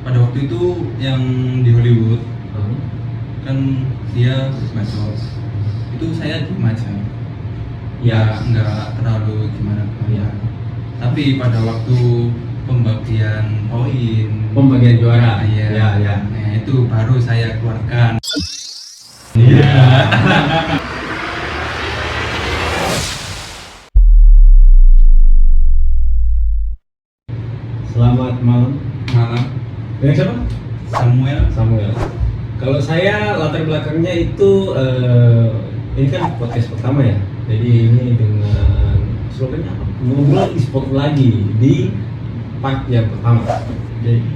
pada waktu itu yang di Hollywood kan dia bacot, itu saya diem aja ya, nggak terlalu gimana ya. Tapi pada waktu pembagian poin, pembagian juara, ya. Nah itu baru saya keluarkan. Selamat malam. Dengan siapa? Samuel. Kalau saya latar belakangnya itu ini kan podcast pertama ya. Jadi ini dengan slogannya apa? Ngobrol e-sport lagi di part yang pertama. Jadi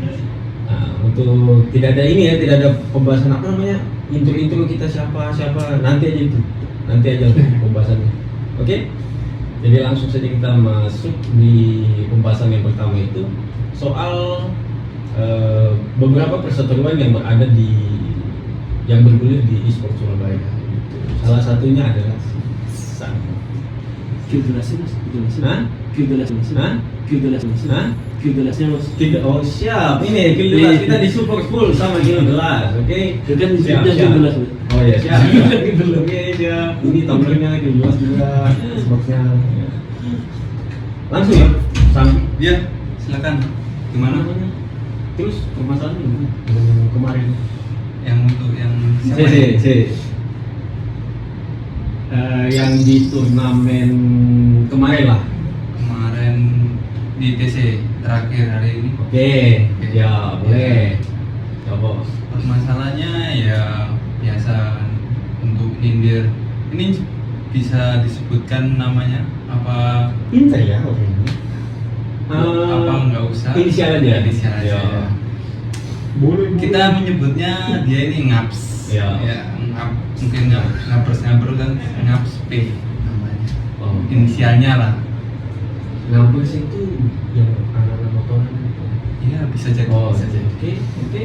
untuk tidak ada ini ya, tidak ada pembahasan apa namanya intro kita siapa nanti aja pembahasannya. Oke? Jadi langsung saja kita masuk di pembahasan yang pertama itu soal beberapa perseteruan yang bergulir di e-sport Surabaya. Salah satunya adalah Oh siap, ini Q12 kita di support full sama Q12, oke? Siap. Oh ya siap. Oke siap. Ini tumblernya Q12 juga, Xbox-nya. Langsung ya, Sam. Iya, silakan. Gimana? Terus permasalahannya kemarin Yang untuk yang yang di turnamen kemarin di TC terakhir hari ini. Oke. Ya boleh. Coba. Masalahnya ya biasa untuk nyindir. Ini bisa disebutkan namanya apa? Inter ya orang ini. Apa nggak usah? Inisial aja. Ya. Boleh. Kita menyebutnya dia ini ngaps. Ya. Mungkin ngapers kan ngaps P namanya. Oh. Inisialnya lah. Ngapers itu yang anak-anak motoran itu. Iya bisa jadi. Bisa jadi. Oke.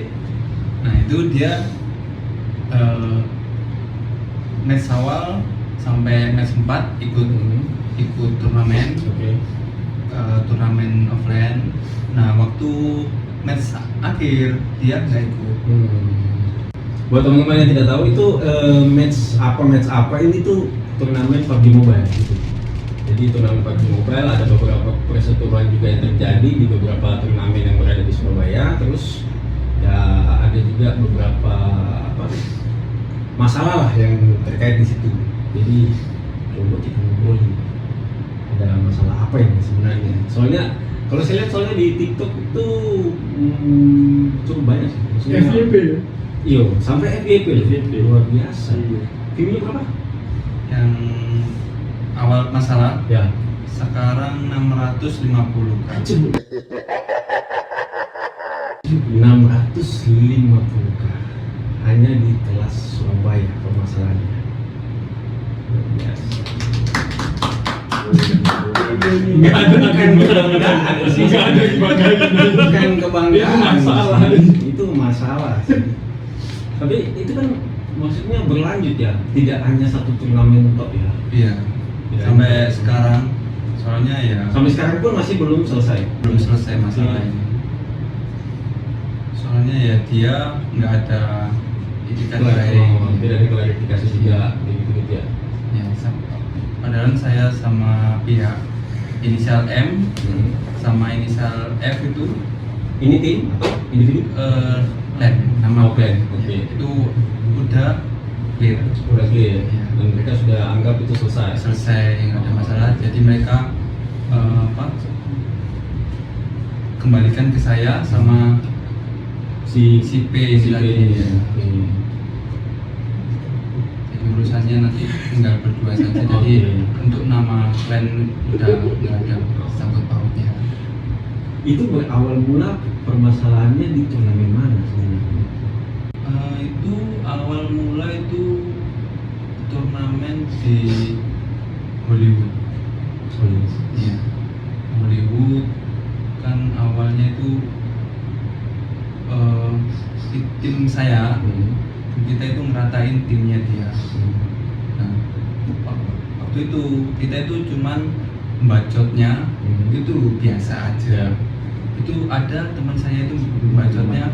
Nah itu dia match awal sampai match 4 ikut turnamen. Oke. Turnamen offline. Nah waktu match akhir dia nggak ikut. Buat teman-teman yang tidak tahu itu match apa ini tuh turnamen PUBG Mobile gitu. Jadi turnamen PUBG Mobile ada beberapa perseteruan juga yang terjadi di beberapa turnamen yang berada di Surabaya. Terus ya ada juga beberapa masalah lah yang terkait di situ. Jadi coba kita ngobrolin ada masalah apa ini sebenarnya. Soalnya kalau saya lihat di TikTok itu cukup banyak sih. FYP ya? Iya, sampai FYP luar biasa. View-nya berapa? Yang awal masalah Ya. sekarang 650 kan. 650k hanya di kelas Surabaya permasalahannya. Luar biasa. Nggak ada kebanggaan sih. Bukan kebanggaan. Itu masalah sih. Tapi itu kan maksudnya berlanjut ya, tidak hanya satu turnamen top ya. Iya. Sampai sekarang, soalnya ya. Sampai sekarang pun masih belum selesai masalah ini. Soalnya ya dia nggak ada itikat baik. Tidak ada klarifikasi juga, gitu ya. Ya, padahal saya sama pihak inisial M sama inisial F itu ini tim atau individu? Nama plan. Ya, Oke. itu udah clear. Ya. Ya. Dan mereka sudah anggap itu selesai. Nggak ada masalah. Jadi mereka kembalikan ke saya sama si P lagi. Ya. Jadi urusannya nanti tinggal berdua saja. Jadi untuk nama plan udah nggak ada sangkut pautnya. Itu berawal mula permasalahannya di turnamen mana sebenarnya? Itu awal mula itu turnamen di Hollywood. Iya. Hollywood kan awalnya itu tim saya, kita itu ngeratain timnya dia. Nah, waktu itu kita itu cuman bacotnya itu biasa aja. Itu ada teman saya itu bacotnya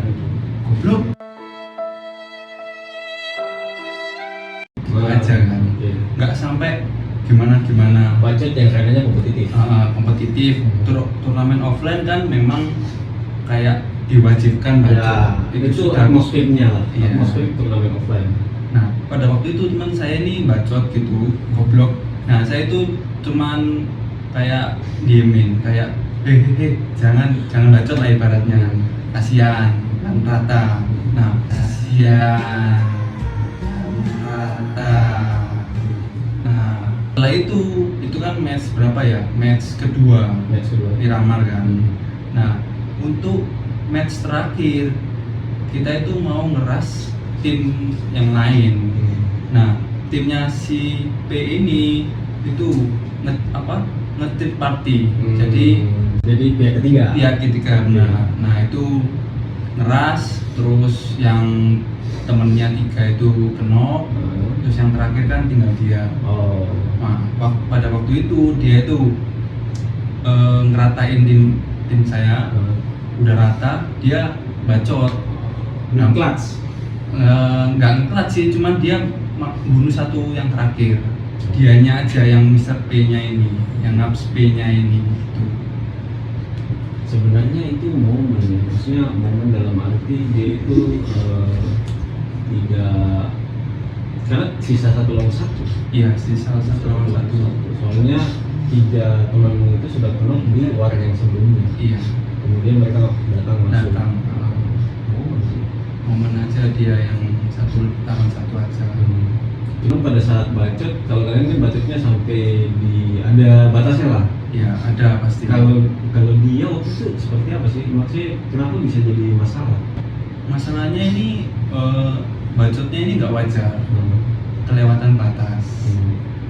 gimana Bacot yang kayaknya kompetitif. kompetitif. Turnamen offline kan memang kayak diwajibkan Ya, itu sudah atmosfernya lah. Iya. Atmosfer turnamen offline. Nah, pada waktu itu teman saya ini bacot gitu, goblok. Nah, saya itu cuman kayak diemin, kayak jangan bacot lah ibaratnya. Kasihan, kan rata. Nah, kasihan, rata. Nah, setelah itu kan match berapa ya? Match kedua Miramar kan. Nah, untuk match terakhir kita itu mau ngeras tim yang lain. Nah, timnya si P ini itu nge-trip party. Jadi pihak ketiga. Pihak ketiga benar. Nah, itu ngeras, terus yang temennya 3 itu kenok, terus yang terakhir kan tinggal dia. Nah, pada waktu itu dia itu ngeratain tim saya, udah rata, dia bacot. Nah, Clutch. nggak ngeklat sih, cuman dia bunuh satu yang terakhir. Dianya aja yang Mr. P-nya ini, yang Naps P-nya ini gitu. Sebenarnya itu momen ya, maksudnya momen dalam arti dia itu tidak, karena sisa 1 lawan 1. Iya, sisa 1 lawan 1. Soalnya 3 temanmu itu sudah kenal di war yang sebelumnya. Iya, Kemudian mereka datang masuk. momen aja dia yang 1 lawan 1 aja. Cuma pada saat bacot, kalau kalian kan bacotnya sampai di ada batasnya lah. Iya, ada pasti. Kalau dia waktu itu seperti apa sih? Maksudnya kenapa bisa jadi masalah? Masalahnya ini bacotnya ini nggak wajar, kelewatan batas.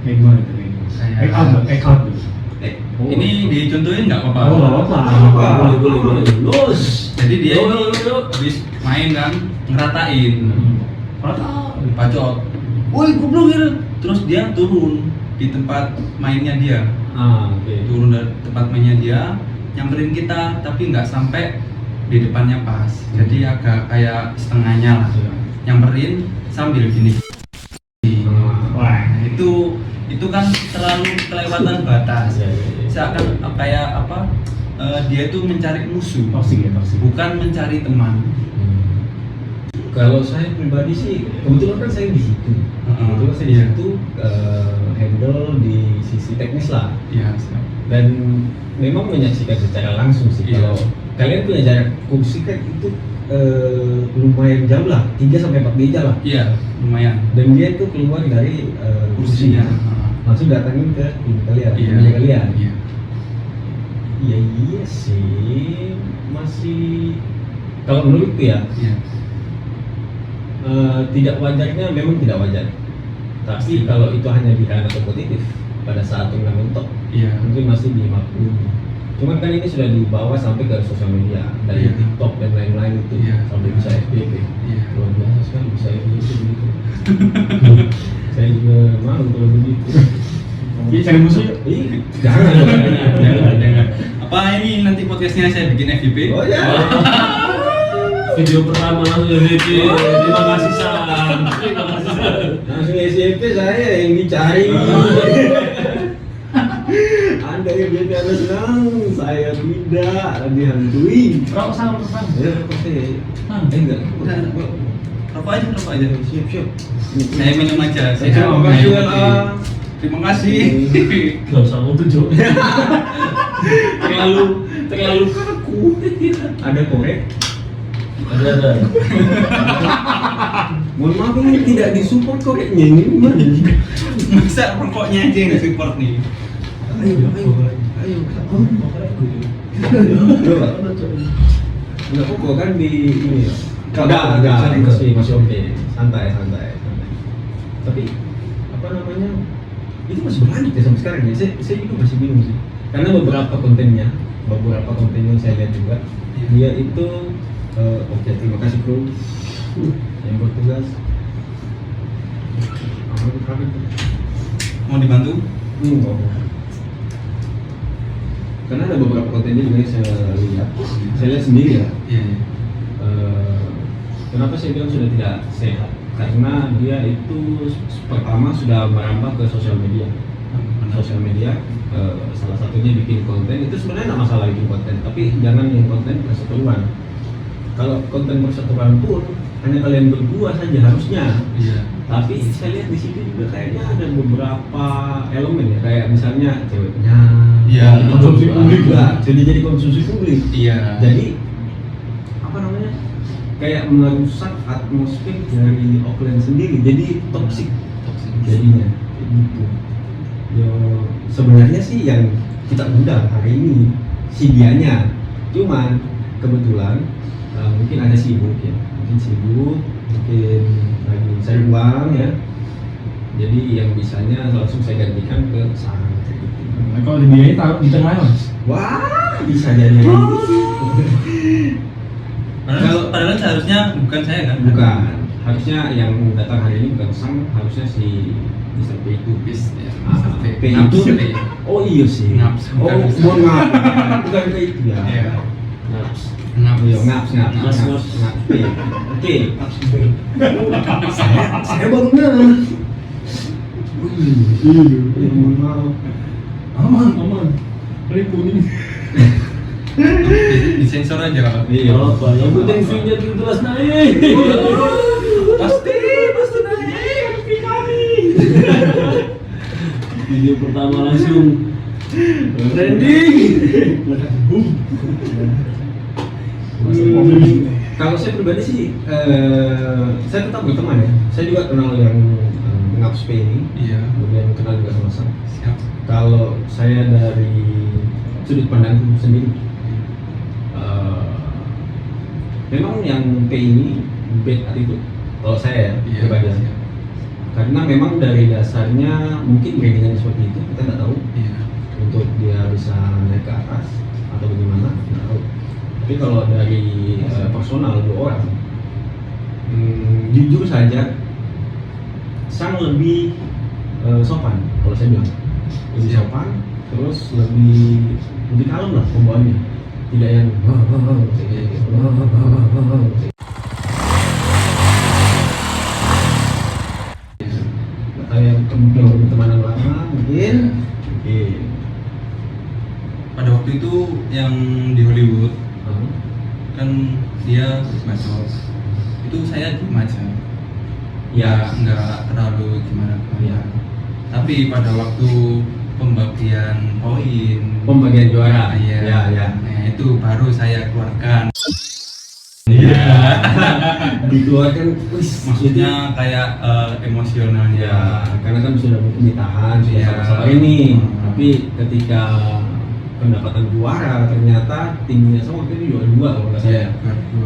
Gimana itu ini? Account. Ini dicontohin nggak apa-apa? Oh, nggak apa-apa. Boleh. Lulus. Jadi dia ini habis main kan, ngeratain, bacot. Woi, goblok ya. Terus dia turun di tempat mainnya dia. Oke. Turun dari tempat mainnya dia, nyamperin kita, tapi nggak sampai di depannya pas. Jadi agak kayak setengahnya lah. Nyamperin sambil gini. Wah, Itu kan terlalu kelewatan batas. Seakan kayak apa? Dia itu mencari musuh, toxic. bukan mencari teman. Kalau saya pribadi sih, kebetulan kan saya di situ. Kebetulan saya di Iya. situ handle di sisi teknis lah. Iya, siap. Dan memang menyaksikan secara langsung sih. Iya. Kalau kalian punya jarak kursi kan itu lumayan jauh lah, 3-4 meja lah. Iya, lumayan. Dan dia itu keluar dari kursinya, langsung datangin ke tim kalian, meja kalian. Iya. Iya sih, masih kalau menurutku ya. Iya. Tidak wajarnya memang tidak wajar. Tapi kalau itu hanya di ranah kompetitif pada saat turnamen top, Iya. mungkin masih dimaklumi. Cuman kan ini sudah dibawa sampai ke sosial media, dari Iya. TikTok dan lain-lain itu, Iya. sampai bisa FBP. Iya. Luar biasa sekali bisa FBP begitu. Saya juga malu kalau begitu. Jadi cari musuh yuk. Ih, jangan. Apa ini nanti podcastnya saya bikin FYP? Oh ya. Video pertama langsung dari terima kasih San. Langsung SMP saya yang dicari. Anda yang jadi Anda senang, saya tidak dihantui. Rokok sama San. Ya, pasti. Enggak. Udah, rokok aja. Siap. Saya minum aja. Saya Terima kasih ya. Terima kasih. Gak usah mau tujuh. terlalu kaku. Ada korek. Ada. Mohon maaf ini tidak disupport koreknya ini gimana? Masa rokoknya aja yang support nih. Ayo. Enggak pokok kan di ini ya. Enggak, masih oke. Santai. Tapi apa namanya? Itu masih berlanjut ya sampai sekarang ya. Saya juga masih bingung sih. Karena beberapa kontennya yang saya lihat juga, dia itu oke, terima kasih kru yang bertugas. Mau dibantu? Karena ada beberapa kontennya juga yang saya lihat sendiri ya. Iya. Kenapa saya bilang sudah tidak sehat? Karena dia itu pertama sudah merambah ke sosial media. sosial media, salah satunya bikin konten. Itu sebenarnya nggak masalah bikin konten, tapi jangan yang konten perseteruan. Kalau konten perseteruan pun hanya kalian berdua saja harusnya. Iya. Tapi saya lihat di sini juga kayaknya ada beberapa elemen ya, kayak misalnya ceweknya. Iya. Konsumsi publik lah. Jadi konsumsi publik. Iya. Jadi apa namanya? Kayak merusak atmosfer dari offline sendiri. Jadi toksik jadinya kayak gitu. Ya sebenarnya sih yang kita undang hari ini si dianya, cuman kebetulan mungkin ada sibuk ya, mungkin lagi cari uang ya, jadi yang bisanya langsung saya gantikan ke Sarang kayak gitu. Nah, kalau dia taruh di tengah mas. Wah bisa jadi Padahal seharusnya bukan saya kan? bukan, harusnya yang datang hari ini bukan Sang, harusnya si Mr. P itu. Ya. P itu, oh iya sih. Ngaps, Oh, bukan. mohon maaf, bukan P itu ya. Iya. Naps. Iya, ngaps. P. Oke. Saya baru ngeh. Mohon maaf. Aman. Ini kuning. Di sensor aja kalau. Iya. Apa? Yang penting view-nya tuh jelas naik. Pasti naik view kami. Video pertama langsung trending. Kalau saya pribadi sih, saya tetap berteman ya. Saya juga kenal yang Ngaps P ini. Iya. Kemudian kenal juga sama Sang. Siap. Kalau saya dari sudut pandangku sendiri, memang yang P ini bad attitude. Kalau saya Iya. pribadi, Siap. karena memang dari dasarnya mungkin brandingnya seperti itu, kita nggak tahu. Iya. Untuk dia bisa naik ke atas atau bagaimana, nggak tahu. Tapi kalau dari personal dua orang, jujur saja, Sang lebih sopan kalau saya bilang, lebih Siap. sopan, terus lebih kalem lah pembawaannya, tidak yang yang teman-teman lama mungkin. Pada waktu itu yang di Hollywood kan dia medsos. Itu saya diem aja. Ya nggak terlalu gimana. Tapi pada waktu pembagian poin, Pembagian juara, iya. ya. Nah, itu baru saya keluarkan. Iya. Dikeluarkan, Maksudnya kayak emosionalnya. ya, karena kan sudah mungkin ditahan, sudah Iya. sabar-sabar ini. Tapi ketika pendapatan juara, ternyata timnya sama waktu itu juara 2 kalau nggak salah.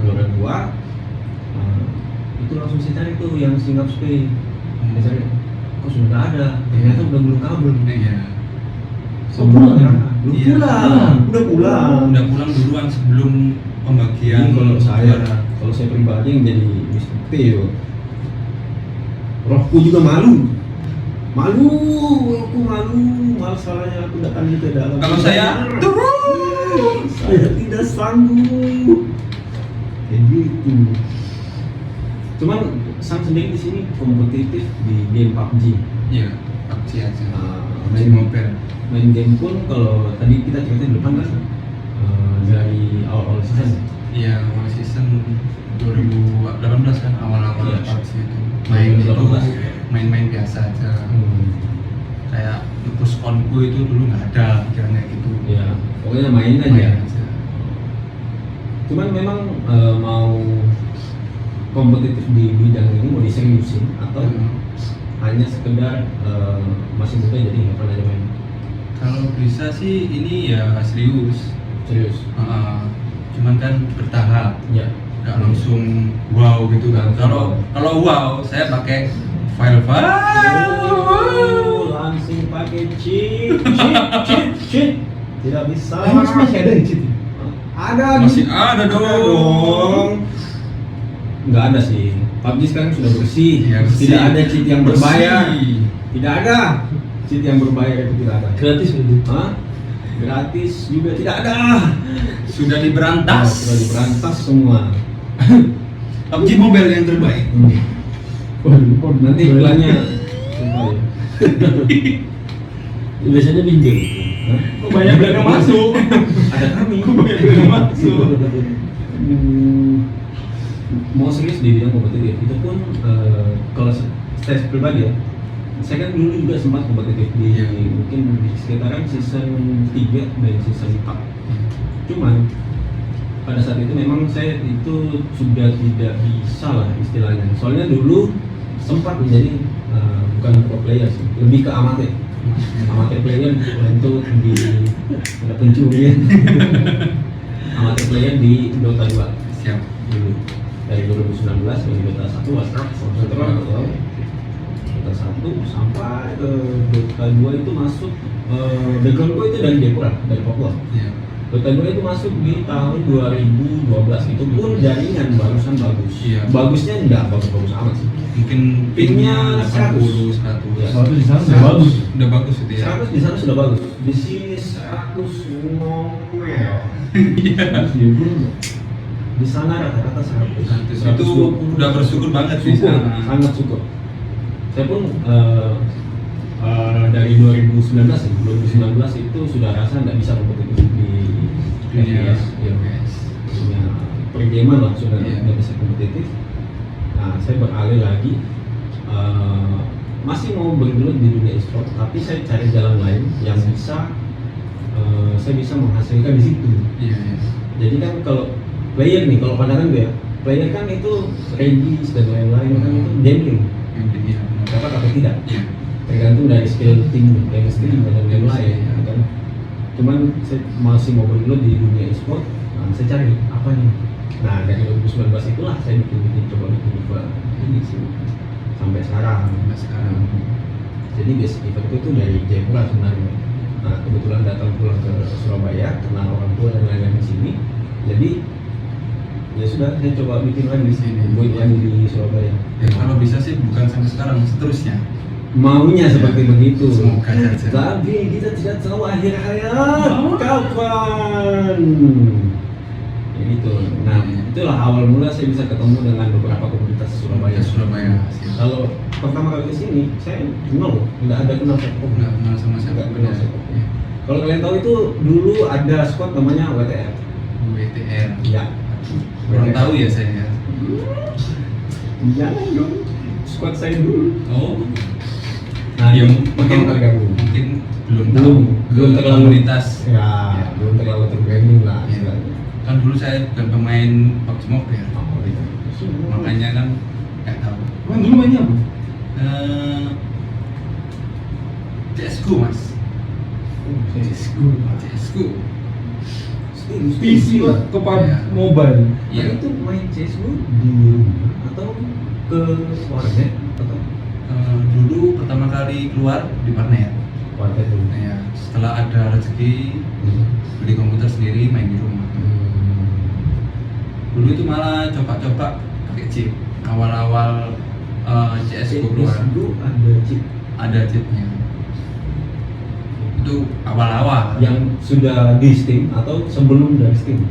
Juara 2, itu langsung saya cari tuh yang Singapura Pay. Saya cari, kok sudah nggak ada? Ternyata udah belum kabel. Iya. Pulang ya? Iya. Udah pulang. Udah pulang duluan sebelum pembagian. Ini juara. kalau saya pribadi yang jadi Mr. P, rohku juga malu, rohku malu salahnya aku datang ke dalam. Kalau saya saya tidak sanggup, kayak gitu. Cuman Sang sendiri di sini kompetitif di game PUBG. Iya, PUBG aja. Main Mobile. main game pun kalau tadi kita cerita di depan kan, dari awal season. Iya, awal season 2018 kan awal-awal Iya. PUBG itu. Main itu 2018. main-main biasa aja. Kayak push onku itu dulu nggak ada pikirannya gitu. Ya, pokoknya main aja. Main aja. Cuman memang mau kompetitif di bidang ini mau diseriusin atau hanya sekedar masih muda jadi nggak pernah aja main. Kalau bisa sih ini ya serius. Serius. Cuman kan bertahap. Ya. Nggak langsung wow gitu kan. Kalau wow saya pakai file. Langsung pakai cheat. Tidak bisa. Masih ada yang cheat? Ada. Masih ada dong. Nggak ada sih. PUBG sekarang sudah bersih. Iya, bersih. Tidak ada cheat yang berbayar. Bersih. Tidak ada. Cheat yang berbayar itu tidak ada. Gratis itu. Hah? Gratis juga tidak ada. Sudah diberantas. Sudah diberantas semua. PUBG Mobile yang terbaik. Waduh, nanti iklannya. Biasanya pinjam. Hah? Kok banyak yang masuk? Ada kami. Kok banyak yang masuk? Mau serius di bidang kompetitif itu pun kalau saya pribadi ya, saya kan dulu juga sempat kompetitif di mungkin di sekitaran season 3 dan season 4. Cuman pada saat itu memang saya itu sudah tidak bisa lah istilahnya. Soalnya dulu sempat menjadi bukan pro player sih, lebih ke amatir. Amatir player untuk di ada pencurian. Amatir player di Dota 2 Siap. dulu dari 2019 dari Dota 1 Warcraft Dota 1 sampai ke Dota 2 itu masuk background gue itu dari Jepura, dari Papua. Iya. Dota 2 itu masuk di tahun 2012, itu pun jaringan barusan bagus. Iya. Bagusnya enggak bagus-bagus amat sih. Mungkin Pingnya 80, 100. Ya. Waktu di sana udah bagus. Udah bagus itu ya. 100 di sana sudah bagus. Di sini 100 ngomel. Di sana rata-rata 100. Itu udah bersyukur banget sih. Syukur, sangat syukur. Saya pun dari 2019 itu sudah rasa nggak bisa kompetitif di Dunia. FPS, ya. Dunia pergaman lah sudah Iya. nggak bisa kompetitif. Nah, saya beralih lagi, masih mau bergelut di dunia e-sport, tapi saya cari jalan lain yang bisa saya bisa menghasilkan di situ. Iya, iya. Jadi kan kalau player nih, kalau pandangan gue ya, player kan itu regis dan lain-lain kan itu gambling, Iya, benar. dapat atau tidak, Iya. tergantung dari skill tim, chemistry dan lain-lain. Iya. Kan. Cuman saya masih mau bergelut di dunia e-sport, nah, saya cari apa nih. Nah dari 2019 itulah saya coba bikin event ini sih sampai sekarang. Sampai sekarang. Jadi basic event itu dari Jayapura sebenarnya. Nah kebetulan datang pulang ke Surabaya, kenal orang tua dan lain-lain di sini. Jadi ya sudah, saya coba bikin lagi Di sini. buat lagi di Surabaya. Ya, kalau bisa sih bukan sampai sekarang, seterusnya. Maunya seperti begitu. Semoga saja. Tapi kita tidak tahu akhir hayat kapan. Ya gitu. Nah, itulah awal mula saya bisa ketemu dengan beberapa komunitas Surabaya. Surabaya. Siap. Kalau pertama kali ke sini, saya nol, nggak ada kenal siapa. Nggak kenal sama siapa. Nggak kenal siapa. Iya. Kalau kalian tahu itu dulu ada squad namanya WTR. WTR. Ya. Kurang tahu ya saya. Jangan dong. Squad saya dulu. Oh. Nah, Ya, pertama kali gabung. mungkin belum Belum, tahu belum ke terlalu komunitas. Ya, belum terlalu terbranding lah. Iya. istilahnya. Kan dulu saya bukan pemain PUBG Mobile, Oh, gitu. makanya kan nggak tahu. Emang dulu mainnya apa? CS:GO mas. CS:GO. CS:GO. PC lah ke Iya. mobile. Iya. Iya. Itu main CS:GO di rumah atau ke warnet atau Dulu pertama kali keluar di warnet. warnet dulu? Nah, ya, setelah ada rezeki beli komputer sendiri, main di rumah. Dulu itu malah coba-coba pakai chip. Awal-awal CS:GO keluar CS:GO ada chip ada chipnya. Itu awal-awal. yang sudah di Steam atau sebelum dari Steam?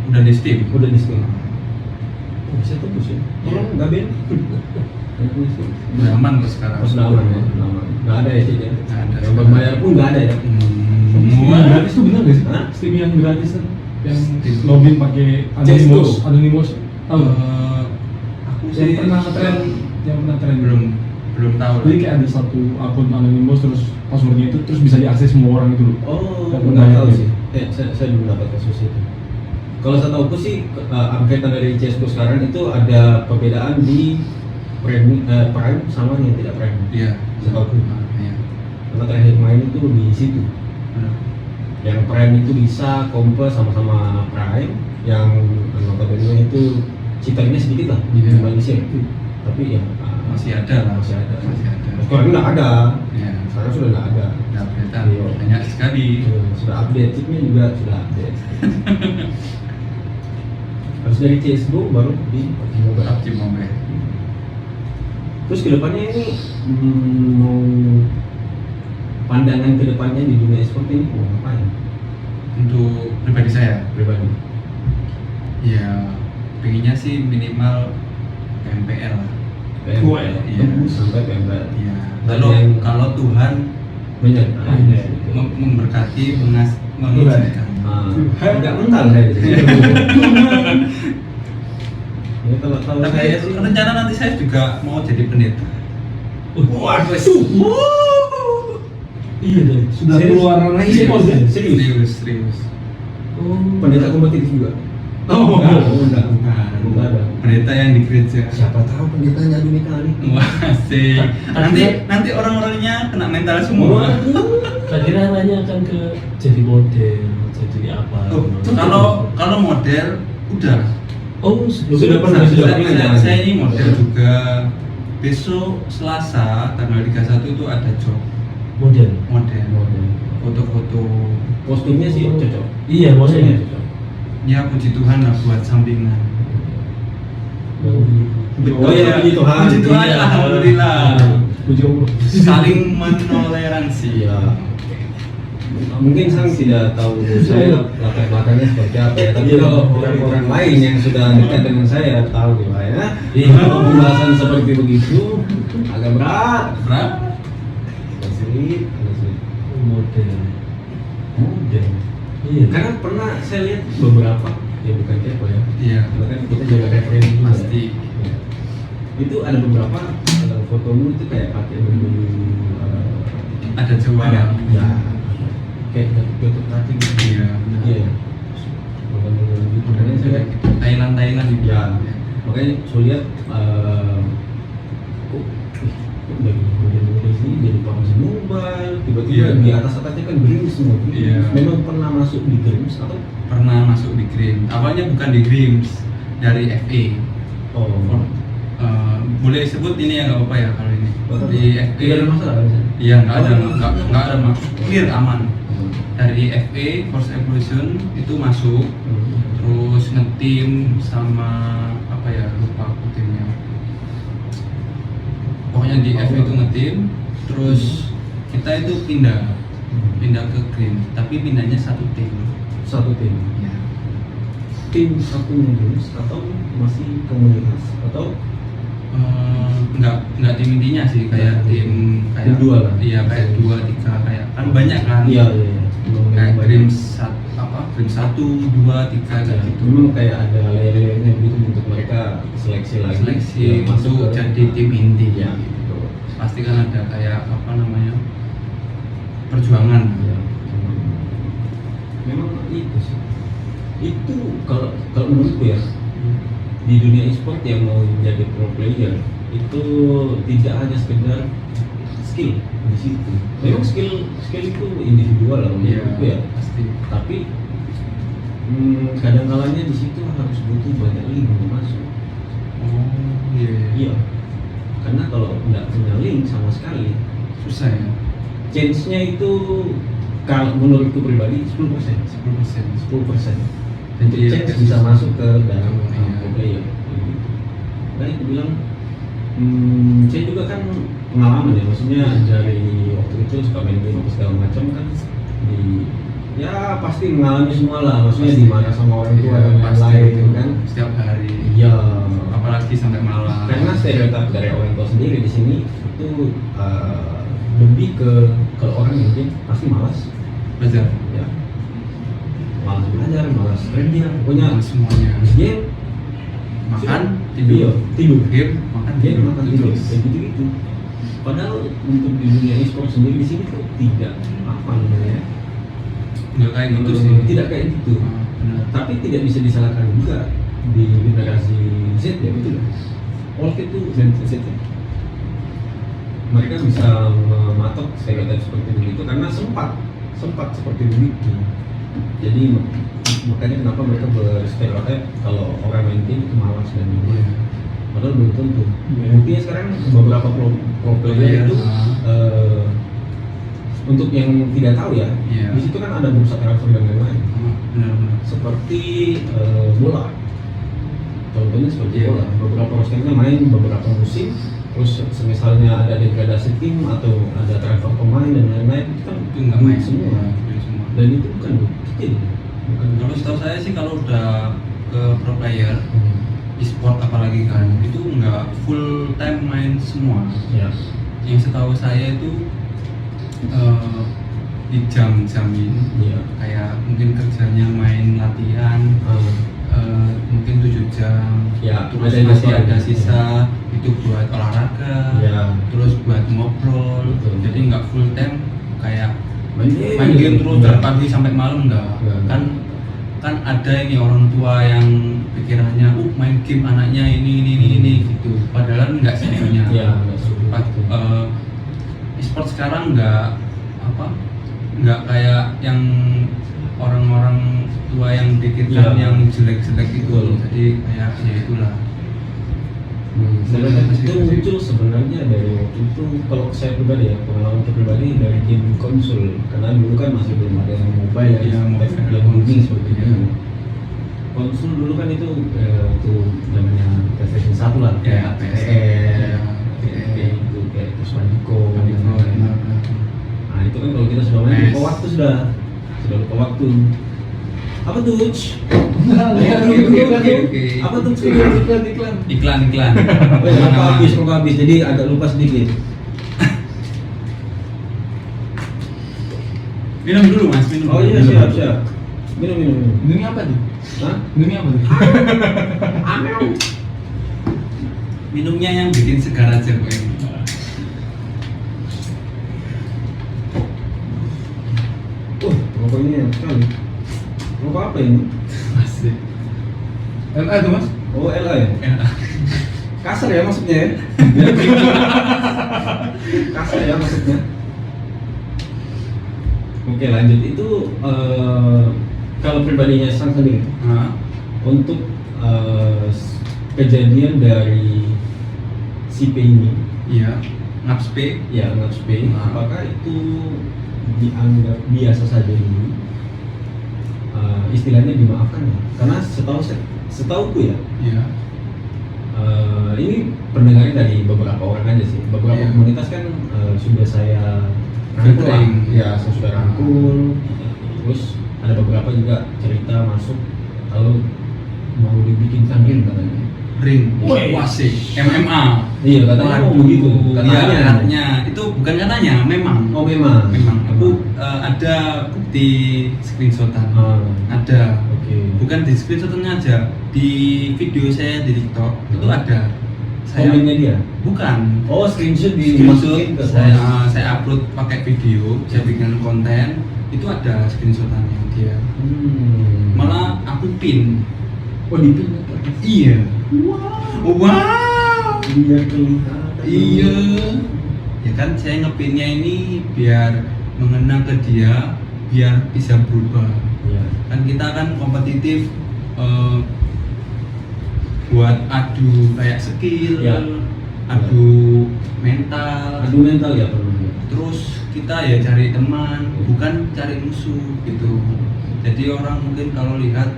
Udah di Steam. Udah di Steam. Oh, bisa tembus ya? Tolong Iya. nggak Ben? Yang punya Steam. Udah aman kok sekarang. Oh, sudah aman ya, sudah aman. Nggak ada ya chip ya? Nggak ada. Yang berbayar pun nggak ada ya? Steam yang gratis tuh bener gak sih? Hah? Steam yang gratis tuh yang Steam. login pakai CS:GO. Anonymous tahu nggak? Aku Yang sih pernah tren, yang pernah tren belum tahu. Jadi kayak ada satu akun Anonymous terus passwordnya itu terus bisa diakses semua orang itu loh. Oh, Nggak nggak pernah tahu ya? sih. Saya belum dapat kasus itu. Kalau saya tahu sih, update dari CS:GO sekarang itu ada perbedaan di Prime sama yang tidak Prime. Iya. Setahu. Iya. Karena terakhir main itu di situ. Benar. Yang Prime itu bisa kompe sama-sama Prime, yang notabene itu cheaternya sedikit lah di Iya. Malaysia. Tapi ya Masih ada lah. Masih ada. Masih ada. Sekarang nggak ada. Iya. Sekarang sudah nggak ada. Udah update-an. Iya. Banyak sekali. Sudah update, chipnya juga sudah update. Harus dari CS:GO baru di PUBG Mobile. PUBG Mobile. Terus kedepannya ini mau pandangan kedepannya di dunia e-sport ini mau ngapain? Untuk pribadi saya, Pribadi. ya pengennya sih minimal PMPL lah. Wah, iya. Tembus sampai PMPL. Iya. Dan Kalau yang- kalau Tuhan Banyak. Memberkati, mengizinkan. Enggak mental saya di sini. Ya kalau Tapi saya sih rencana nanti saya juga mau jadi pendeta. waduh. Iya deh, sudah Serius? keluar ranah Serius? e-sport ya? Serius. Pendeta kompetitif juga. Oh, enggak. Bukan. Enggak ada. Pendeta yang di gereja. Siapa tahu pendetanya adu kali. Wah, sih. Nanti orang-orangnya kena mental semua. Tadi nanya akan ke jadi model, jadi apa? Oh, kalau model udah. Oh, Sudah pernah, Saya, pernah saya, jalan. saya ini model juga. Besok Selasa tanggal 31 itu ada job model. model, foto-foto. Kostumnya sih cocok. Iya, modelnya. Ya puji Tuhan lah buat sampingan. Oh iya, puji Tuhan. Puji Tuhan, Iya. alhamdulillah. Puji Allah. Saling menoleransi. Iya. Mungkin Sang tidak tahu saya latar belakangnya seperti apa ya, tapi Iya. kalau orang-orang lain yang sudah dekat dengan saya tahu ya, ya. Iya. Kalau pembahasan seperti begitu agak berat. Berat? Agak sulit. Model. Model. Iya. Karena pernah saya lihat beberapa, ya bukan kepo ya. Iya. Karena kan kita juga referensi juga. Pasti. Ya. Itu ada beberapa fotomu itu kayak pakai baju Ada Jawa. ada, ya, kayak tutup kaki gitu. Iya. Iya. Makanya saya Thailand juga. ya, makanya saya lihat kok dari model sini jadi pakai mobile, tiba-tiba Iya. di atasnya kan Grims semua. Iya. Memang pernah masuk di Grims atau? Pernah masuk di Grims. Awalnya bukan di Grims, dari FA. Oh. Boleh sebut ini ya nggak apa-apa ya kalau ini. Di FA. Tidak ada masalah kan? Iya nggak ada clear aman. Dari FA Force Evolution itu masuk, terus ngetim sama apa ya lupa aku timnya. Pokoknya di FA itu ngetim, terus kita itu pindah ke Green, tapi pindahnya satu tim. Satu tim. Ya. Tim satunya Grims atau masih komunitas atau? Nggak tim intinya sih kayak tim Tim dua lah. Iya kayak 2, 3 kayak kan banyak kan. Iya. Kayak Memang Grims Grims 1, 2, 3 kayak Ya, gitu. memang kayak ada layer-layernya begitu untuk mereka seleksi lagi. Seleksi Ya, masuk untuk ke jadi tim inti. Ya. Gitu. Pasti kan ada kayak apa namanya perjuangan. Ya. Memang itu sih. Itu kalau menurutku ya, di dunia e-sport yang mau menjadi pro player itu tidak hanya sekedar skill di situ. Memang skill itu individual lah menurutku ya. Pasti. Tapi kadang kalanya di situ harus butuh banyak link untuk masuk. Oh iya. Iya. Karena kalau nggak punya link sama sekali, Susah ya. chance-nya itu kalau menurutku pribadi 10%. 10%. 10%. Jadi ya, Chance bisa masuk ke dalam Iya. pro player. Makanya aku bilang, saya juga kan pengalaman ya, maksudnya dari waktu itu suka main game apa segala macam kan ya pasti mengalami semua lah, maksudnya di mana sama orang tua dan Pasti lain-lain itu kan. setiap hari. Iya. Apalagi sampai malam. Karena stereotip dari orang tua sendiri di sini itu lebih ke kalau orang yang game pasti malas, belajar. ya, malas belajar, malas kerja, pokoknya Semuanya. game, Makan, iya, tidur. tidur, Game, makan, game, tidur. makan Itu tidur, terus. kayak gitu-gitu. Padahal untuk di dunia e-sport sendiri di sini tuh tidak apa namanya, Nggak kayak gitu sih. tidak kayak gitu. Benar. Tapi tidak bisa disalahkan juga di generasi Z ya, betul ya. All itu Z ya. Mereka bisa mematok stereotip seperti begitu karena sempat seperti begitu. Jadi makanya kenapa mereka berstereotip kalau orang main game itu malas dan Iya. gimana. Padahal belum tentu. Iya. Buktinya sekarang beberapa pro player itu untuk yang tidak tahu ya, Iya. di situ kan ada bursa transfer dan lain-lain. Benar-benar. Seperti bola. Contohnya seperti Iya. bola. Beberapa rosternya main beberapa musim, terus misalnya ada degradasi tim atau ada transfer pemain dan lain-lain, itu kan Itu nggak duit main semua. Duit semua. Dan itu bukan duit kecil. Bukan Kalau setahu saya sih kalau udah ke pro player e-sport apalagi kan itu nggak full time main semua. Ya. Yang setahu saya itu di jam-jam ini Iya. kayak mungkin kerjanya main latihan mungkin 7 jam Ya, terus ada masih jadwal. ada sisa itu buat olahraga Ya. terus buat ngobrol Betul. jadi nggak full time kayak Main main game terus Enggak. dari pagi sampai malam enggak Enggak. kan ada ini orang tua yang pikirannya main game anaknya ini gitu padahal enggak sebenarnya Ya, enggak sulit. e-sport sekarang nggak kayak yang orang-orang tua yang pikirkan Ya. yang jelek-jelek itu Betul. jadi kayak ya itulah Itu muncul sebenarnya dari waktu itu kalau saya pribadi ya pengalaman pribadi dari game konsol karena dulu kan masih belum ada yang mobile Iya, mobile. yang booming seperti itu. Iya. Konsol dulu kan itu tuh namanya PlayStation 1 lah Ya, PS, PS. itu kayak terus Panico. Benar. Nah itu kan kalau kita sudah main Nice. lupa waktu sudah lupa waktu. Apa tuh? Oke. Apa tuh? iklan Oh ya, rokok habis, jadi agak lupa sedikit. minum dulu mas minum Oh iya, siap. Minum. Ini apa tuh? Hah? Ini apa tuh? minumnya yang bikin segar aja gue Rokoknya enak sekali. Rokok apa ini? masih LA tuh mas? Oh, LA ya? Kasar ya maksudnya ya? Kasar ya maksudnya. Oke lanjut, itu kalau pribadinya Sang sendiri untuk kejadian dari si P ini iya ngaps P ya Ngaps P, Nah. apakah itu dianggap biasa saja dulu? Istilahnya dimaafkan ya? Karena setauku ya iya ini pendengarnya dari beberapa orang aja sih. Beberapa Iya. komunitas kan sudah saya rangkul lah. Filtering. Ya, saya sudah rangkul. Terus ada beberapa juga cerita masuk kalau mau dibikin tangkil katanya. ring Wih. wasik MMA Iya, katanya mau begitu. Katanya. katanya itu bukan katanya memang Oh, memang. aku ada bukti screenshotan Ah, ada oke. bukan di screenshotannya aja di video saya di TikTok itu ada Komennya dia. bukan Oh, screenshot screenshot dimasukin ke saya upload pakai video saya bikin konten itu ada screenshotannya dia malah aku pin Oh, dipin. iya wow Biar kelihatan. iya ya kan saya ngepinnya ini biar mengena ke dia biar bisa berubah Iya. kan kita kan kompetitif buat adu kayak skill Ya. adu mental Adu mental ya pernah. terus kita ya cari teman bukan cari musuh gitu jadi orang mungkin kalau lihat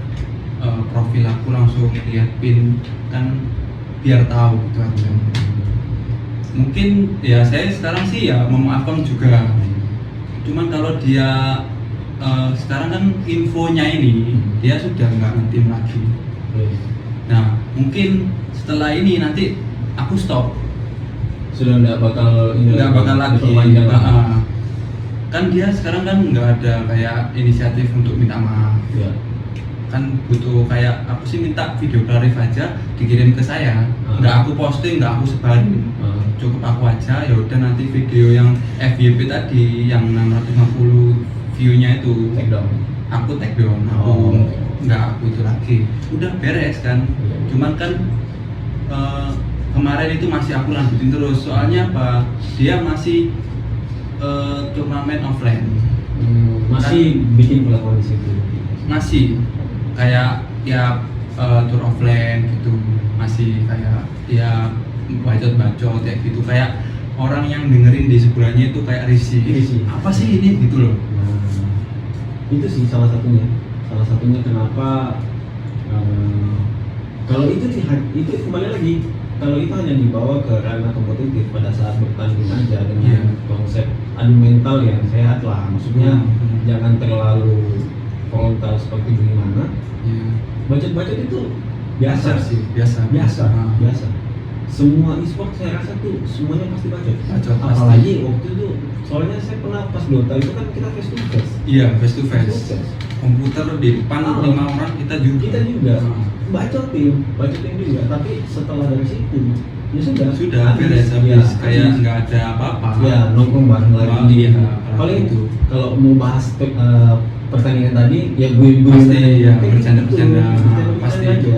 profil aku langsung lihat pin kan biar tahu gitu aja mungkin ya saya sekarang sih ya memaafkan juga cuman kalau dia sekarang kan infonya ini dia sudah nggak nge-team lagi nah mungkin setelah ini nanti aku stop Sudah nggak bakal lagi diperpanjang lagi. kan dia sekarang kan nggak ada kayak inisiatif untuk minta maaf Ya. kan butuh kayak aku sih minta video clarif aja dikirim ke saya nggak aku posting nggak aku sebarin cukup aku aja ya udah nanti video yang FYP tadi yang 650 view-nya itu Take down. aku take down aku Oh. nggak aku itu lagi udah beres kan Iya. cuman kan kemarin itu masih aku lanjutin terus soalnya apa dia masih turnamen offline Masih bikin pelakuan di situ. masih kayak ya tour offline gitu masih kayak ya bacot-bacot kayak gitu kayak orang yang dengerin di sebelahnya itu kayak risih Risih. apa sih ini gitu loh Nah, itu sih salah satunya kenapa kalau itu kembali lagi kalau itu hanya dibawa ke ranah kompetitif pada saat bertanding aja dengan Iya. konsep adu mental yang sehat lah maksudnya Hmm. jangan terlalu frontal seperti gimana ya. bacot itu biasa sih biasa biasa Nah. biasa semua e-sport saya rasa tuh semuanya pasti bacot. Bacot, pasti. Apalagi waktu itu, soalnya saya pernah pas Dota itu kan kita face to face. Iya, face to face. Komputer di depan 5 orang kita juga. Kita juga bacotin juga. Tapi setelah dari situ, ya Sudah beres habis kayak nggak ada apa-apa. Ya nongkrong bareng lagi. Oh, iya, Paling itu. kalau mau bahas pertandingan tadi, ya gue Pasti, ya, bercanda-bercanda, pasti. aja.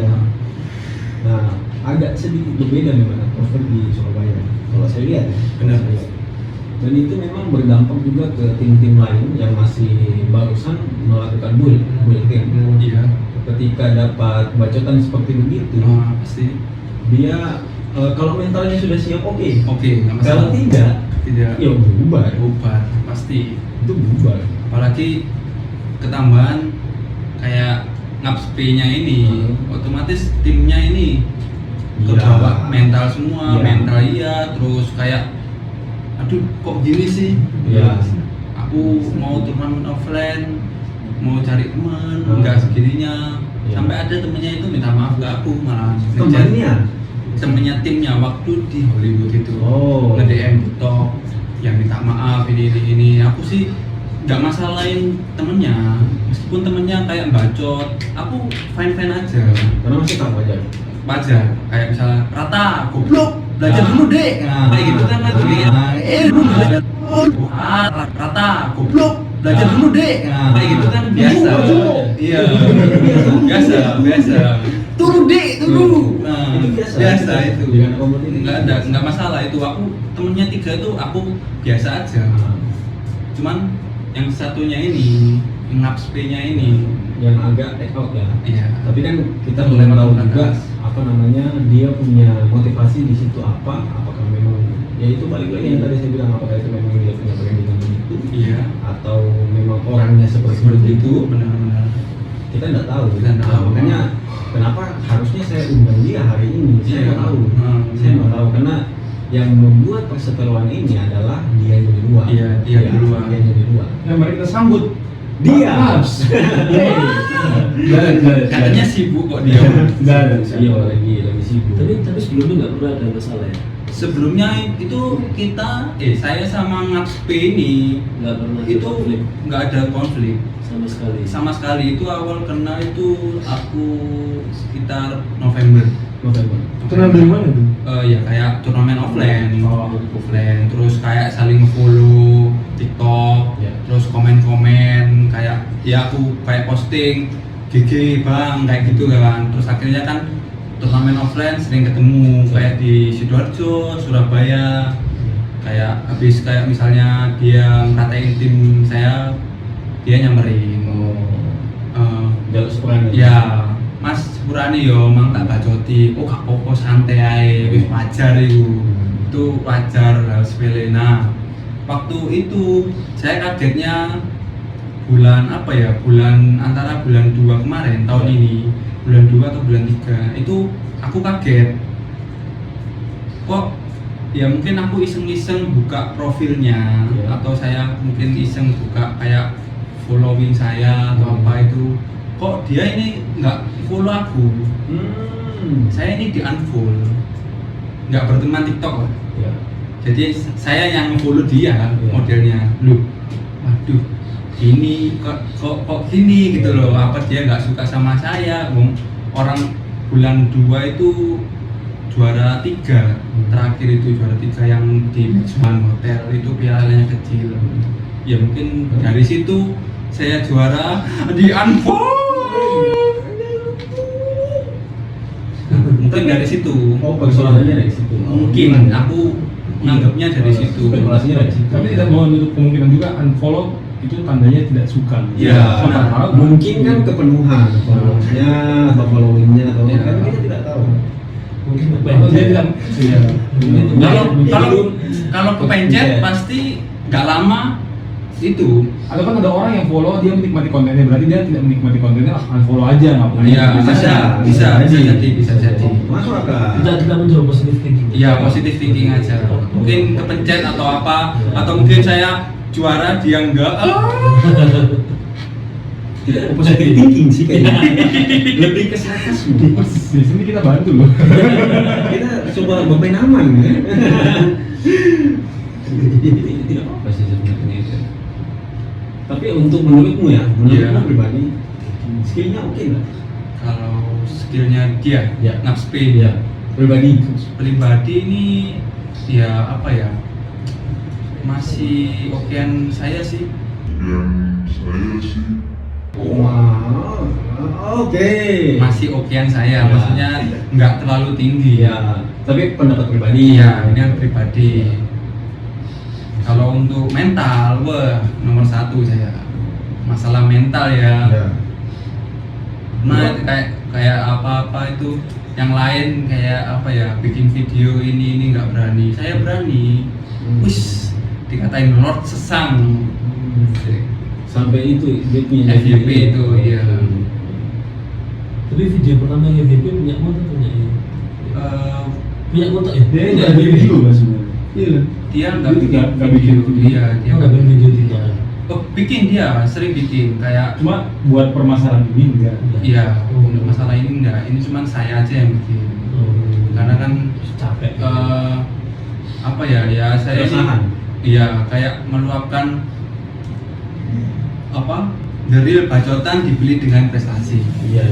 Nah, agak sedikit berbeda memang atmosfer di Surabaya. Kalau saya lihat, ya. Benar. Dan itu memang berdampak juga ke tim-tim lain yang masih barusan melakukan bulletin. Iya. Ketika dapat bacotan seperti begitu, Pasti. dia kalau mentalnya sudah siap, oke. Nggak masalah. Kalau tidak, ya bubar. Pasti. Itu bubar. Apalagi ketambahan kayak ngapsp-nya ini, otomatis timnya ini kebawa mental semua, Iya. mental iya, terus kayak aduh kok gini sih. Iya. Aku mau turnamen offline, mau cari teman, Hmm. enggak segininya. Iya. Sampai ada temennya itu minta maaf ke aku, malah temennya timnya waktu di Hollywood itu. Oh. Nge-DM TikTok yang minta maaf ini. Aku sih nggak masalahin temennya, meskipun temennya kayak bacot, aku fine aja. Karena masih tahu aja. Wajar, kayak misalnya Rata, goblok, belajar Nah. dulu deh. Kayak gitu kan tuh ya. Lu belajar. Rata, goblok, belajar dulu deh. Kayak gitu kan biasa. Iya. Biasa. Turu deh. Nah, Itu biasa. biasa itu. Dengan kompetisi. Nggak masalah itu. Aku temennya 3 itu aku biasa aja. Cuman yang satunya ini, ngapsp-nya ini, yang agak take out ya. iya. Tapi kan kita Mulai belum tahu menurun juga atas. apa namanya dia punya motivasi di situ apa, apakah memang ya itu balik lagi yang tadi saya bilang, apakah itu memang dia punya branding begitu Iya. atau memang orangnya seperti itu, Benar-benar. kita nggak tahu. Kita nggak tahu. Makanya kenapa harusnya saya undang dia hari ini, saya Iya. nggak tahu. Saya Hmm. nggak tahu karena yang membuat perseteruan ini adalah dia yang di luar. Iya, dia di luar. Dia yang di luar. Nah, mari kita sambut Dia. Labs. Katanya sibuk kok dia. Iya lagi sibuk. Tapi sebelumnya nggak pernah ada masalah ya. Sebelumnya itu saya sama Ngaps P ini Nggak pernah ada itu konflik nggak ada konflik sama sekali. itu awal kenal itu aku sekitar November. Turnamen di mana tuh? Ya kayak turnamen offline, Oh. offline, terus kayak saling follow TikTok, Ya. terus komen-komen kayak ya aku kayak posting GG bang kayak gitu kan, terus akhirnya kan turnamen offline sering ketemu kayak di Sidoarjo, Surabaya, kayak habis kayak misalnya dia ngatain tim saya, dia nyamperin. Jalur sepurane. Ya, Mas sepurane yo mang tak bacoti. Oh gak apa-apa santai ae, wis wajar itu. Itu wajar, hal sepele. Nah, waktu itu saya kagetnya bulan apa ya? Antara bulan 2 kemarin tahun ini, bulan 2 atau bulan 3. Itu aku kaget. Kok ya mungkin aku iseng-iseng buka profilnya Ya. atau saya mungkin iseng buka kayak following saya atau apa itu, kok dia ini nggak follow aku, saya ini di unfollow, nggak berteman TikTok lah. Ya. Jadi saya yang follow dia Ya. modelnya, lu, waduh, ini kok gini gitu loh, apa dia nggak suka sama saya? Orang bulan 2 itu juara 3, terakhir itu juara 3 yang di Maxman Hotel itu pialanya kecil. Ya mungkin dari situ saya juara di unfollow. Mungkin dari situ. Oh, persoalannya dari situ. Mungkin aku menganggapnya dari situ. Spekulasinya dari situ. Tapi tidak mau menutup kemungkinan juga unfollow itu tandanya tidak suka. Iya. Siapa tahu Mungkin kan kepenuhan follow-nya atau following-nya atau Iya. kan kita tidak tahu. Mungkin Kalau dia tidak, iya. Kalau kepencet pasti nggak lama itu. Atau kan ada orang yang follow dia menikmati kontennya, berarti dia tidak menikmati kontennya, unfollow aja nggak apa-apa. Iya, bisa jadi. Masuk akal. kita mencoba positif thinking. Iya, positif thinking aja. Mungkin kepencet atau apa, atau mungkin saya juara dia enggak. Tidak positive thinking sih kayaknya. Lebih ke sarkasme. Di sini kita bantu loh. Kita coba bermain aman ya. Tidak apa sih sebenarnya itu. Tapi untuk menurutmu ya, menurutmu Iya. pribadi, skillnya oke nggak? Kalau skillnya dia, Ya. Napspain Iya. Pribadi. pribadi ini ya apa ya, masih okean saya sih. Wow. Oke. Masih okean saya, Ya. maksudnya nggak terlalu tinggi. Iya. Tapi pendapat pribadi. Iya, ini yang pribadi. Kalau untuk mental, wah nomor 1 saya. Masalah mental ya. Iya. Nah, kayak apa-apa itu yang lain kayak apa ya, bikin video ini nggak berani. Saya berani. Wis dikatain Lord Sesang. Sampai itu dia punya FYP itu, iya. Tapi video pertama yang FYP punya motor punya ini. Eh, Punya motor ya? Dia nggak bikin video kan sebenarnya. Iya. dia Dia nggak bikin video. Iya, dia Dia nggak bikin video tidak. Oh, bikin dia, sering bikin kayak Cuma buat permasalahan ini enggak. iya, untuk masalah ini enggak. Ini cuman saya aja yang bikin. Karena kan capek. apa ya saya Keresahan. iya kayak meluapkan apa the real bacotan dibeli dengan prestasi. Iya.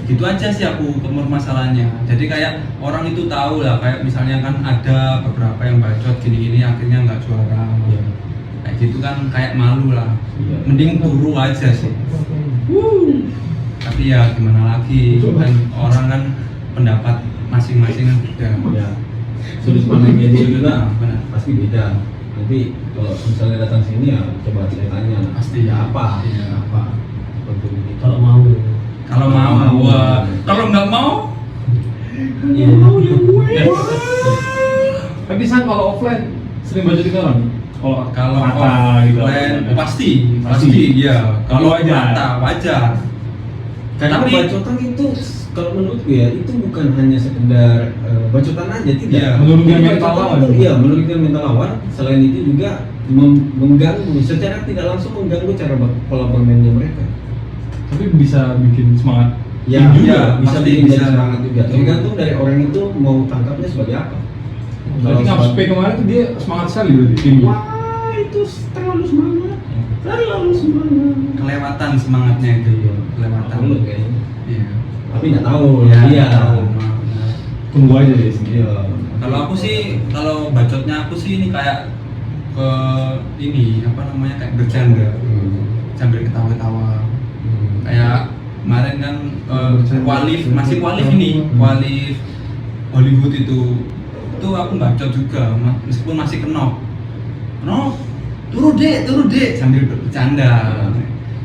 Gitu aja sih aku masalahnya. Jadi kayak orang itu tahu lah, kayak misalnya kan ada beberapa yang bacot gini-gini akhirnya nggak juara. Iya. Kayak gitu kan kayak malu lah. Iya. Mending turu aja sih. Tapi ya gimana lagi, kan orang kan pendapat masing-masing kan beda. Ya, sudut pandangnya dia juga Benar. pasti beda. Nanti kalau misalnya datang sini ya coba saya tanya. Pasti. ya apa? Iya. Apa? Seperti ini. Kalau mau. Kalau mau, wah. Kalau nggak mau, Iya. Tapi San kalau offline sering baca di orang. Kalau kalau gitu. offline pasti, iya. Kalau Wajar. mata wajar. Karena Tapi- bacotan itu kalau menurutku ya itu bukan hanya sekedar bacotan aja, tidak. Iya. Menurunkan Jadi mental bacotan lawan. itu, iya, menurunkan mental lawan. Selain itu juga mengganggu secara tidak langsung, mengganggu cara pola bermainnya mereka. Tapi bisa bikin semangat. Ya, Iya, iya, bisa pasti bikin bisa. jadi semangat juga. Tergantung dari orang itu mau tangkapnya sebagai apa. Berarti Kalau Napspe kemarin tuh dia semangat sekali berarti timnya. wah itu terlalu semangat, terlalu semangat. Kelewatan semangatnya itu, kelewatan. Dulu kayaknya. Iya. Tapi nggak tahu. Iya, Iya. tahu, maaf, benar. Tunggu aja deh sini. Iya. Kalau aku sih, kalau bacotnya aku sih ini kayak ke ini apa namanya kayak bercanda sambil ketawa-ketawa. Kayak kemarin kan kualif masih kualif ini kualif Hollywood itu aku bacot juga meskipun masih kenok turu dek sambil bercanda.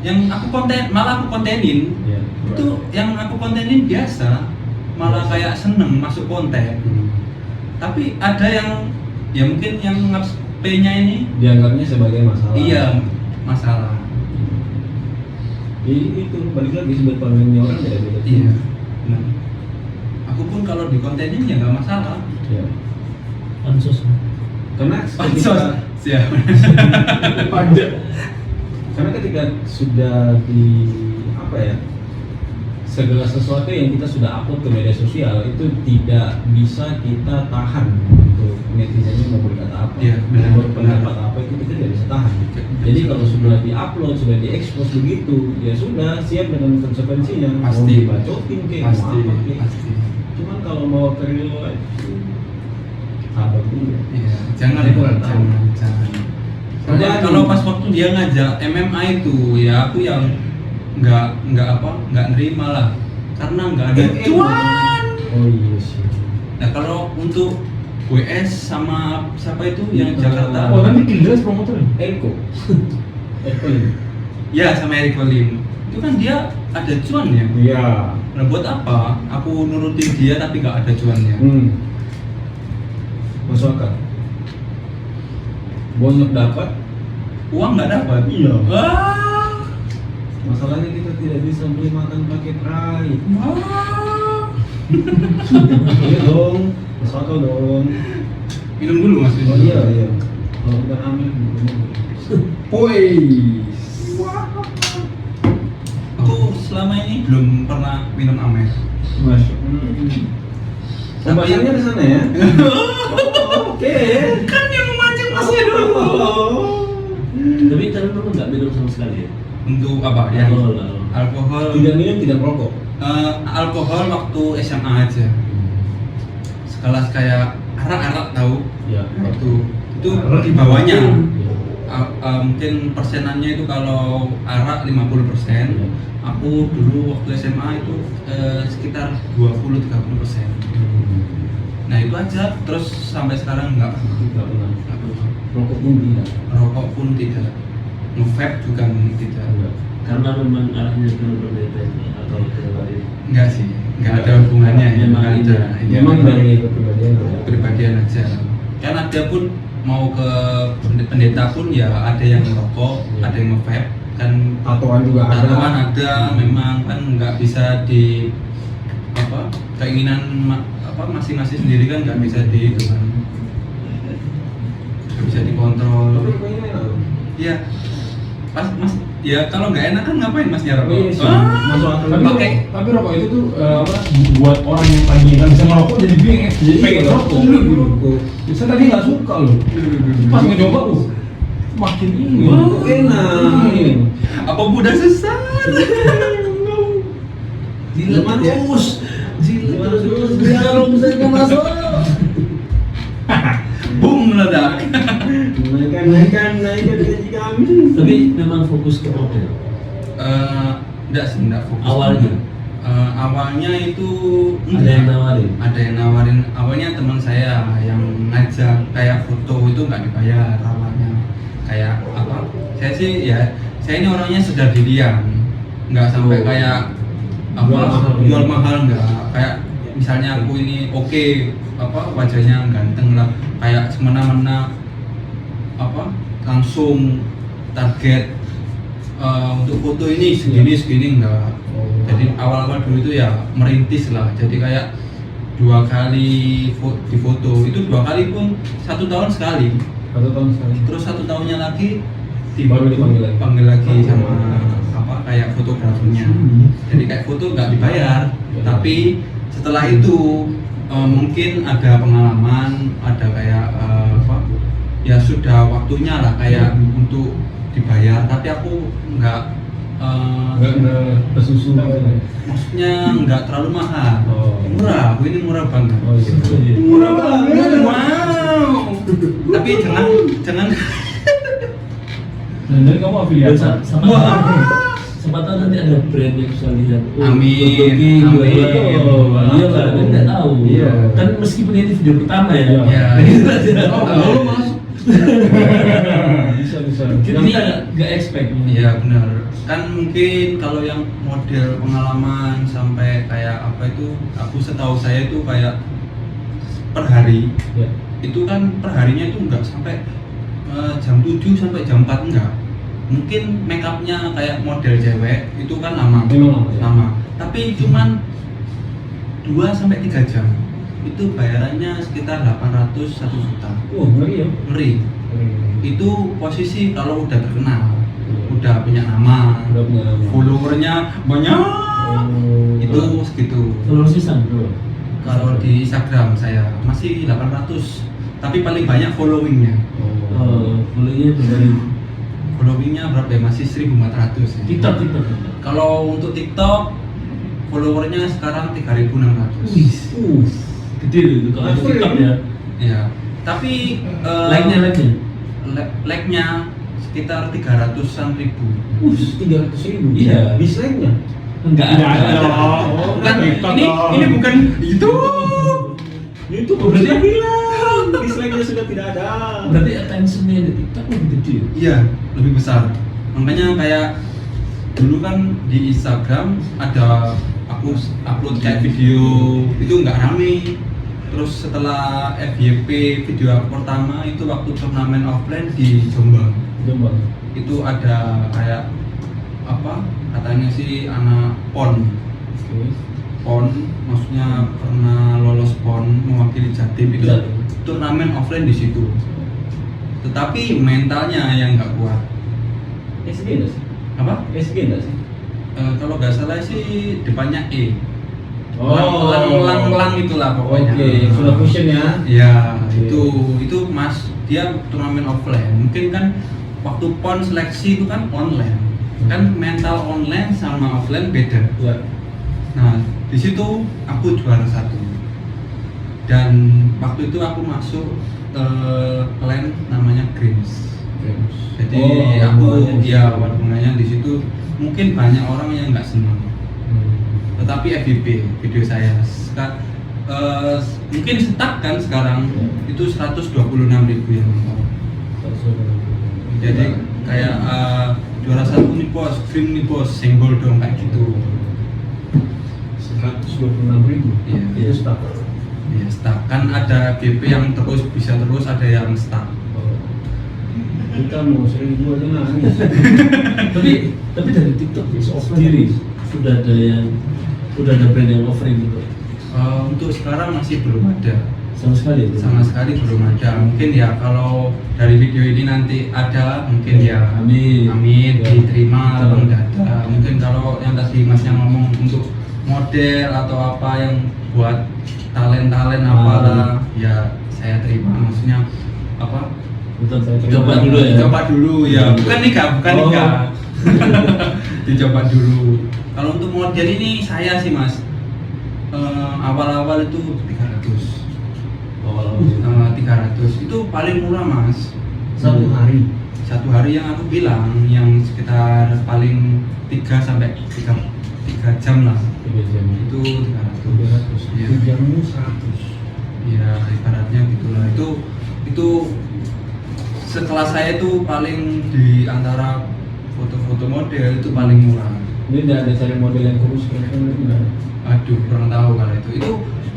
Yang aku malah aku kontenin Iya. itu yang aku kontenin biasa, malah kayak seneng masuk konten. Tapi ada yang ya mungkin yang P-nya ini Dianggapnya sebagai masalah. iya masalah. Itu balik lagi sudut pandangnya orang beda-beda. Iya, benar. Aku pun kalau di kontenin ya nggak masalah. Iya. Pansos. Karena Pansos, siap. Panjang. karena ketika sudah di apa ya, segala sesuatu yang kita sudah upload ke media sosial itu tidak bisa kita tahan untuk netizennya mau berkata apa, Iya, benar, mau berpendapat apa, itu kita tidak bisa tahan. Jadi kalau sudah diupload, sudah diekspos begitu, ya sudah siap dengan konsekuensinya. Mau Pasti. dibacotin kayak mau Pasti, apa kek. pasti. Cuman kalau mau ke real life sabar dulu. Iya, jangan Saya kurang tahu. jangan. Soalnya Jangan. kalau pas waktu dia ngajak MMA itu, ya aku yang nggak nerima lah, karena nggak ada cuan. Oh iya sih. Nah kalau untuk WS sama siapa itu yang Jakarta? Oh nanti Kildas promotor ya? Eko. Eko ini. Ya sama Eric Lim. Itu kan dia ada cuannya. Iya. Nah buat apa? Aku nurutin dia tapi nggak ada cuannya. Masuk akal. Bonus dapat, Uang nggak dapat. Iya. Wah. masalahnya kita tidak bisa beli makan pakai pride. Wah. Iya dong, masuk akal dong. Minum dulu mas. Oh iya iya. Kalau bukan hamil, minum. Pois. Aku selama ini belum pernah minum Amer. Mas. Pembahasannya ke sana ya. Oke. Kan yang memancing masnya dulu. Oh. Tapi memang nggak minum sama sekali ya? Untuk apa ya? Alkohol. Tidak minum, tidak merokok. Alkohol waktu SMA aja. Sekelas kayak arak-arak tahu? Ya. Waktu itu di bawahnya. Ya. Mungkin persenannya itu kalau arak 50%. Aku dulu waktu SMA itu sekitar 20-30%. Nah itu aja, terus sampai sekarang nggak Tidak pernah. nggak pernah. Rokok pun tidak. Rokok pun tidak, nge-vape juga tidak. Tidak. Karena memang arahnya ke berbeda atau ke lain. Enggak sih, nggak ada hubungannya ya, Memang nggak ada. ini. Ya, Memang dari kepribadian. kepribadian aja. Kan ada pun mau ke pendeta pun ya ada yang merokok, Iya. ada yang nge-vape, kan Tatoan juga ada. tatoan ada, memang kan nggak bisa di apa keinginan masing-masing sendiri kan nggak bisa di itu kan, nggak bisa dikontrol. Tapi rokoknya enak loh. Iya, pas mas, ya kalau nggak enak kan ngapain mas nyarap? Iya sih. Masuk akal. Tapi rokok itu tuh buat orang yang tadi nggak bisa merokok jadi bingung, jadi pengen rokok. Saya tadi nggak suka loh. Pas ngecoba makin ini. Wow, enak. Apa mudah sesat? Gila terus, gila terus, belum saya masuk. Boom meledak. Naikkan gaji kami. Tapi memang fokus ke model. Enggak sih, enggak fokus. Awalnya? Awalnya itu Ada yang nawarin. Ada yang nawarin. Awalnya teman saya yang ngajak kayak foto itu nggak dibayar awalnya. Kayak apa? Saya sih ya, saya ini orangnya sedar dirian, nggak sampai kayak apa jual mahal nggak. Kayak misalnya aku ini oke, apa wajahnya ganteng lah, kayak semena-mena apa langsung target untuk foto ini segini enggak. Jadi awal-awal dulu itu ya merintis lah, jadi kayak 2 kali difoto itu 2 kali pun 1 tahun sekali, 1 tahun sekali. terus 1 tahunnya lagi Baru dipanggil lagi. sama apa kayak fotografernya. Jadi kayak foto nggak dibayar, tapi setelah itu mungkin ada pengalaman, ada kayak apa ya sudah waktunya lah kayak untuk dibayar, tapi aku nggak tersusun. maksudnya nggak terlalu mahal, Oh. murah. Ini murah banget, Oh iya. murah banget, wow. Tapi jangan Dan dari kamu afiliasi. Sama siapa tahu nanti ada brand yang bisa lihat. Amin, amin. Iya kan, kan nggak tahu. Iya. Kan meskipun ini video pertama ya. Iya. Lalu masuk. Bisa. Kita nggak expect. Iya benar. Kan mungkin kalau yang model pengalaman sampai kayak apa itu, aku setahu saya itu kayak per hari. Ya. Itu kan perharinya itu enggak sampai jam 7 sampai jam 4 enggak. Mungkin make upnya kayak model cewek itu kan lama. Memang lama, ya. Tapi cuman 2 sampai 3 jam. Itu bayarannya sekitar 800 1 juta. Wah, ngeri ya. Ngeri. Itu posisi kalau udah terkenal, udah punya nama, Udah punya nama. followernya banyak. Itu segitu. Telur sisa bro. Kalau di Instagram saya masih 800, tapi paling banyak followingnya. Followingnya berbeda. Followingnya berapa ya? Masih 1400 ya. TikTok. Kalau untuk TikTok, followernya sekarang 3600. Gede loh itu kalau Langsung TikTok ya? ya. Ya. Tapi like-nya sekitar 300-an ribu. 300.000. Iya. Dislike-nya. Enggak ada. Oh, Bukan, ini bukan itu. Itu berarti bilang dislike-nya sudah tidak ada. Berarti attention-nya di TikTok lebih gede. Iya, lebih besar. Makanya kayak dulu kan di Instagram ada aku upload kayak video itu nggak rame. Terus setelah FYP video aku pertama itu waktu turnamen offline di Jombang. Itu ada kayak apa? Katanya sih anak PON. PON maksudnya pernah lolos PON mewakili Jatim itu Iya. turnamen offline di situ. Tetapi mentalnya yang nggak kuat. SG enggak sih? Apa? SG enggak sih? Kalau nggak salah sih depannya E. Melang itulah pokoknya. Oke, yang sudah fusion ya. Ya, Oke. itu Mas, dia turnamen offline. Mungkin kan waktu PON seleksi itu kan online. Kan mental online sama offline beda. Ya. Nah, di situ aku juara 1. Dan waktu itu aku masuk klan namanya Greens. Jadi aku ya warnanya di situ mungkin banyak orang yang nggak senang. Tetapi FYP video saya mungkin stuck kan sekarang itu 126.000 yang nonton. Jadi kayak juara 1 nih bos, scream nih bos, senggol dong kayak gitu. 126.000. Iya. Itu stuck. Ya stuck kan ada FYP yang terus bisa terus, ada yang stuck. Kita mau 1.000 aja nangis. tapi dari TikTok ya, sendiri udah ada brand yang offering gitu. Untuk sekarang masih belum ada. Sama sekali ya? Sama sekali belum ada. Mungkin ya kalau dari video ini nanti ada, mungkin ya amin Ya. diterima atau Betul. enggak ada. Mungkin kalau yang tadi Mas yang ngomong untuk model atau apa yang buat talent apalah ya saya terima. Maksudnya apa? Betul, coba dulu ya. Coba dulu ya. Bukan nikah. Oh. Dicoba dulu. Kalau untuk model ini saya sih Mas awal-awal itu 300. 300 itu paling murah Mas. Satu hari. Satu hari yang aku bilang yang sekitar paling 3 sampai 3 jam lah. 3 jam. Itu 300. 300. Iya. 1 jammu 100. Ya ibaratnya gitulah. Itu sekelas saya itu paling di antara foto-foto model itu paling murah. Ini tidak ada cari model yang kurus kayak enggak. Aduh, kurang tahu kalau itu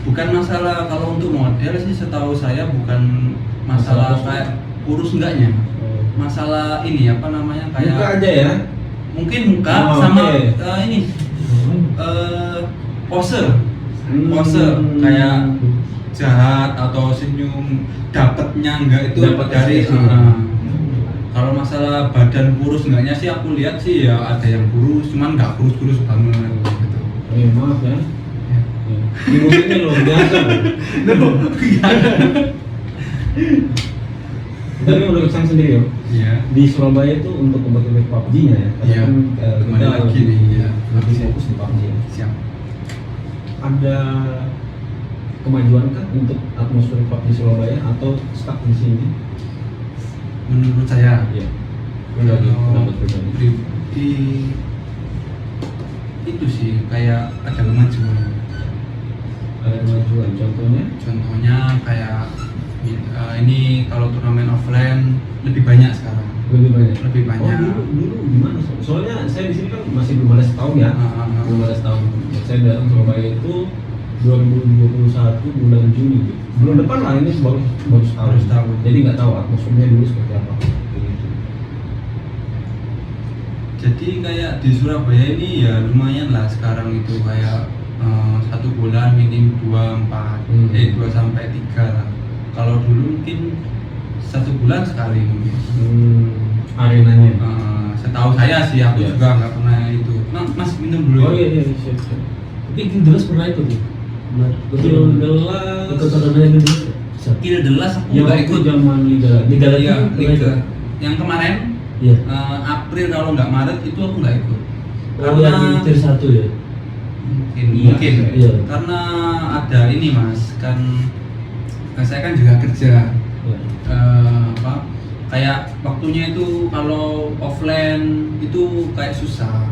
bukan masalah. Kalau untuk model sih setahu saya bukan masalah Masalah kayak kurus enggaknya. Masalah ini apa namanya kayak Buka aja ya. mungkin muka Oh, sama oke. ini pose kayak jahat atau senyum dapatnya enggak itu Dapat dari ekspresi. kalau masalah badan kurus enggaknya sih aku lihat sih ya ada yang kurus cuman nggak kurus banget gitu. Maaf ya. Ya. Di musiknya luar biasa. Tapi udah kesan sendiri ya. Iya. Di Surabaya itu untuk kompetitif PUBG-nya ya. Karena Iya. kan, Kembali kita lagi nih ya. lebih fokus di PUBG ya. Siap. Ada kemajuan kah untuk atmosfer PUBG Surabaya atau stuck di sini? Menurut saya Iya. Pribadi, pendapat pribadi. di itu sih kayak ada kemajuan. Ada kemajuan, contohnya Kayak ini kalau turnamen offline lebih banyak sekarang. Lebih banyak. Oh, dulu gimana? Soalnya saya di sini kan masih belum ada setahun ya. Belum ada setahun. Saya datang Surabaya itu 2021 bulan Juni. Bulan depan lah ini baru setahun. Baru setahun. Jadi nggak tahu atmosfernya dulu seperti apa. Begitu. Jadi kayak di Surabaya ini ya lumayan lah sekarang itu kayak 1 bulan minim 2-4 2 sampai 3 lah. Kalau dulu mungkin 1 bulan sekali mungkin. Arenanya. Setahu saya sih aku Iya. juga nggak pernah itu. Nah, Mas minum dulu. Oh ya? iya siap. Tapi Gildelas pernah ikut tuh. Gildelas. Ikut turnamen Gildelas. Gildelas aku Ya nggak waktu ikut. zaman Liga. Liga lagi Iya, pernah Liga. ikut. Yang kemarin Iya. April kalau nggak Maret itu aku nggak ikut. Oh yang tier 1 ya. Mungkin. Iya. Karena ada ini Mas, kan saya kan juga kerja. Iya. Apa kayak waktunya itu kalau offline itu kayak susah.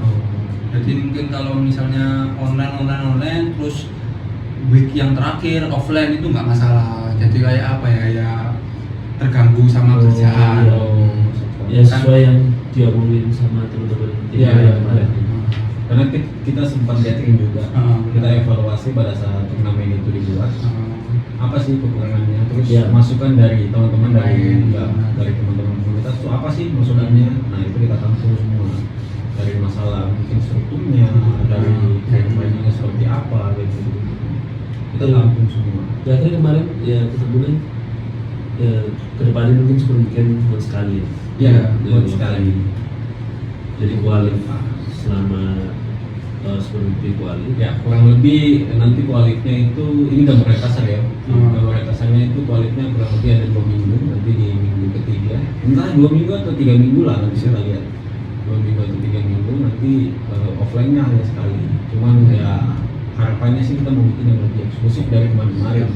Jadi mungkin kalau misalnya online terus week yang terakhir offline itu nggak masalah. Jadi kayak apa ya terganggu sama kerjaan. Ya sesuai yang diomongin sama teman-teman tim Iya, yang kemarin. Karena kita sempat gathering juga. Kita evaluasi pada saat turnamen itu dibuat. Apa sih kekurangannya? Terus Iya. masukan dari teman-teman dari Pemain. dari teman-teman komunitas itu apa sih masukannya? Nah itu kita tampung semua dari masalah mungkin strukturnya, dari pemainnya seperti apa, gitu. Kita Iya. tampung semua. Ya akhirnya kemarin ya ketemunya ya kedepannya mungkin cuma bikin buat sekali ya. Iya, Jadi buat sekali. Jadi kualif selama seperti kuali. Ya kurang lebih nanti kualitnya itu ini gambar kasar ya. Gambar kasarnya itu kualitnya kurang lebih ada 2 minggu, nanti di minggu ketiga entah 2 minggu atau 3 minggu lah nanti kita lihat. 2 minggu atau 3 minggu nanti offline-nya hanya sekali. Cuman ya harapannya sih kita mau bikin yang lebih eksklusif dari kemarin-kemarin.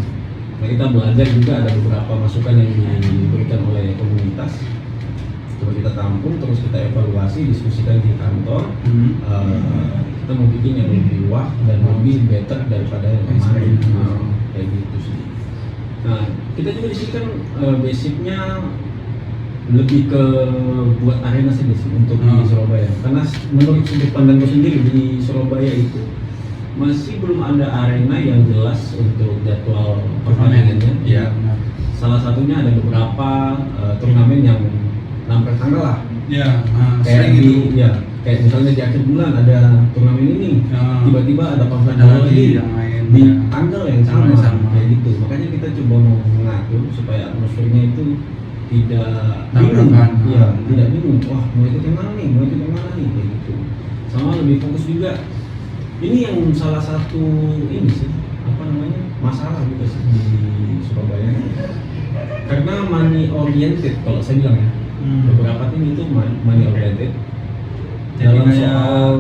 Nah, kita belajar juga ada beberapa masukan yang diberikan oleh komunitas. Coba kita tampung, terus kita evaluasi, diskusikan di kantor. Kita mau bikin yang lebih wah dan lebih better daripada yang kemarin. Kayak gitu sih. Nah, kita juga di sini kan basicnya lebih ke buat arena sih untuk di Surabaya. Karena menurut sudut pandangku sendiri di Surabaya itu masih belum ada arena yang jelas untuk jadwal pertandingannya. Iya, benar. Salah satunya ada beberapa turnamen yang nampil tanggal lah. Ya, Kayak sering itu. ya, kayak misalnya di akhir bulan ada turnamen ini, tiba-tiba ada pamflet Ada lagi lagi yang lain di ya. tanggal yang Tanggal sama, yang sama. kayak gitu. Makanya kita coba mau mengatur supaya atmosfernya itu tidak bingung, Tabrakan. ya, tidak bingung. Wah, mau ikut yang mana nih, mau ikut yang mana nih, kayak gitu. Sama lebih fokus juga. Ini yang salah satu ini sih, apa namanya, masalah juga sih di Surabaya. Karena money oriented kalau saya bilang ya. Beberapa tim itu money oriented. Jadi Dalam kayak soal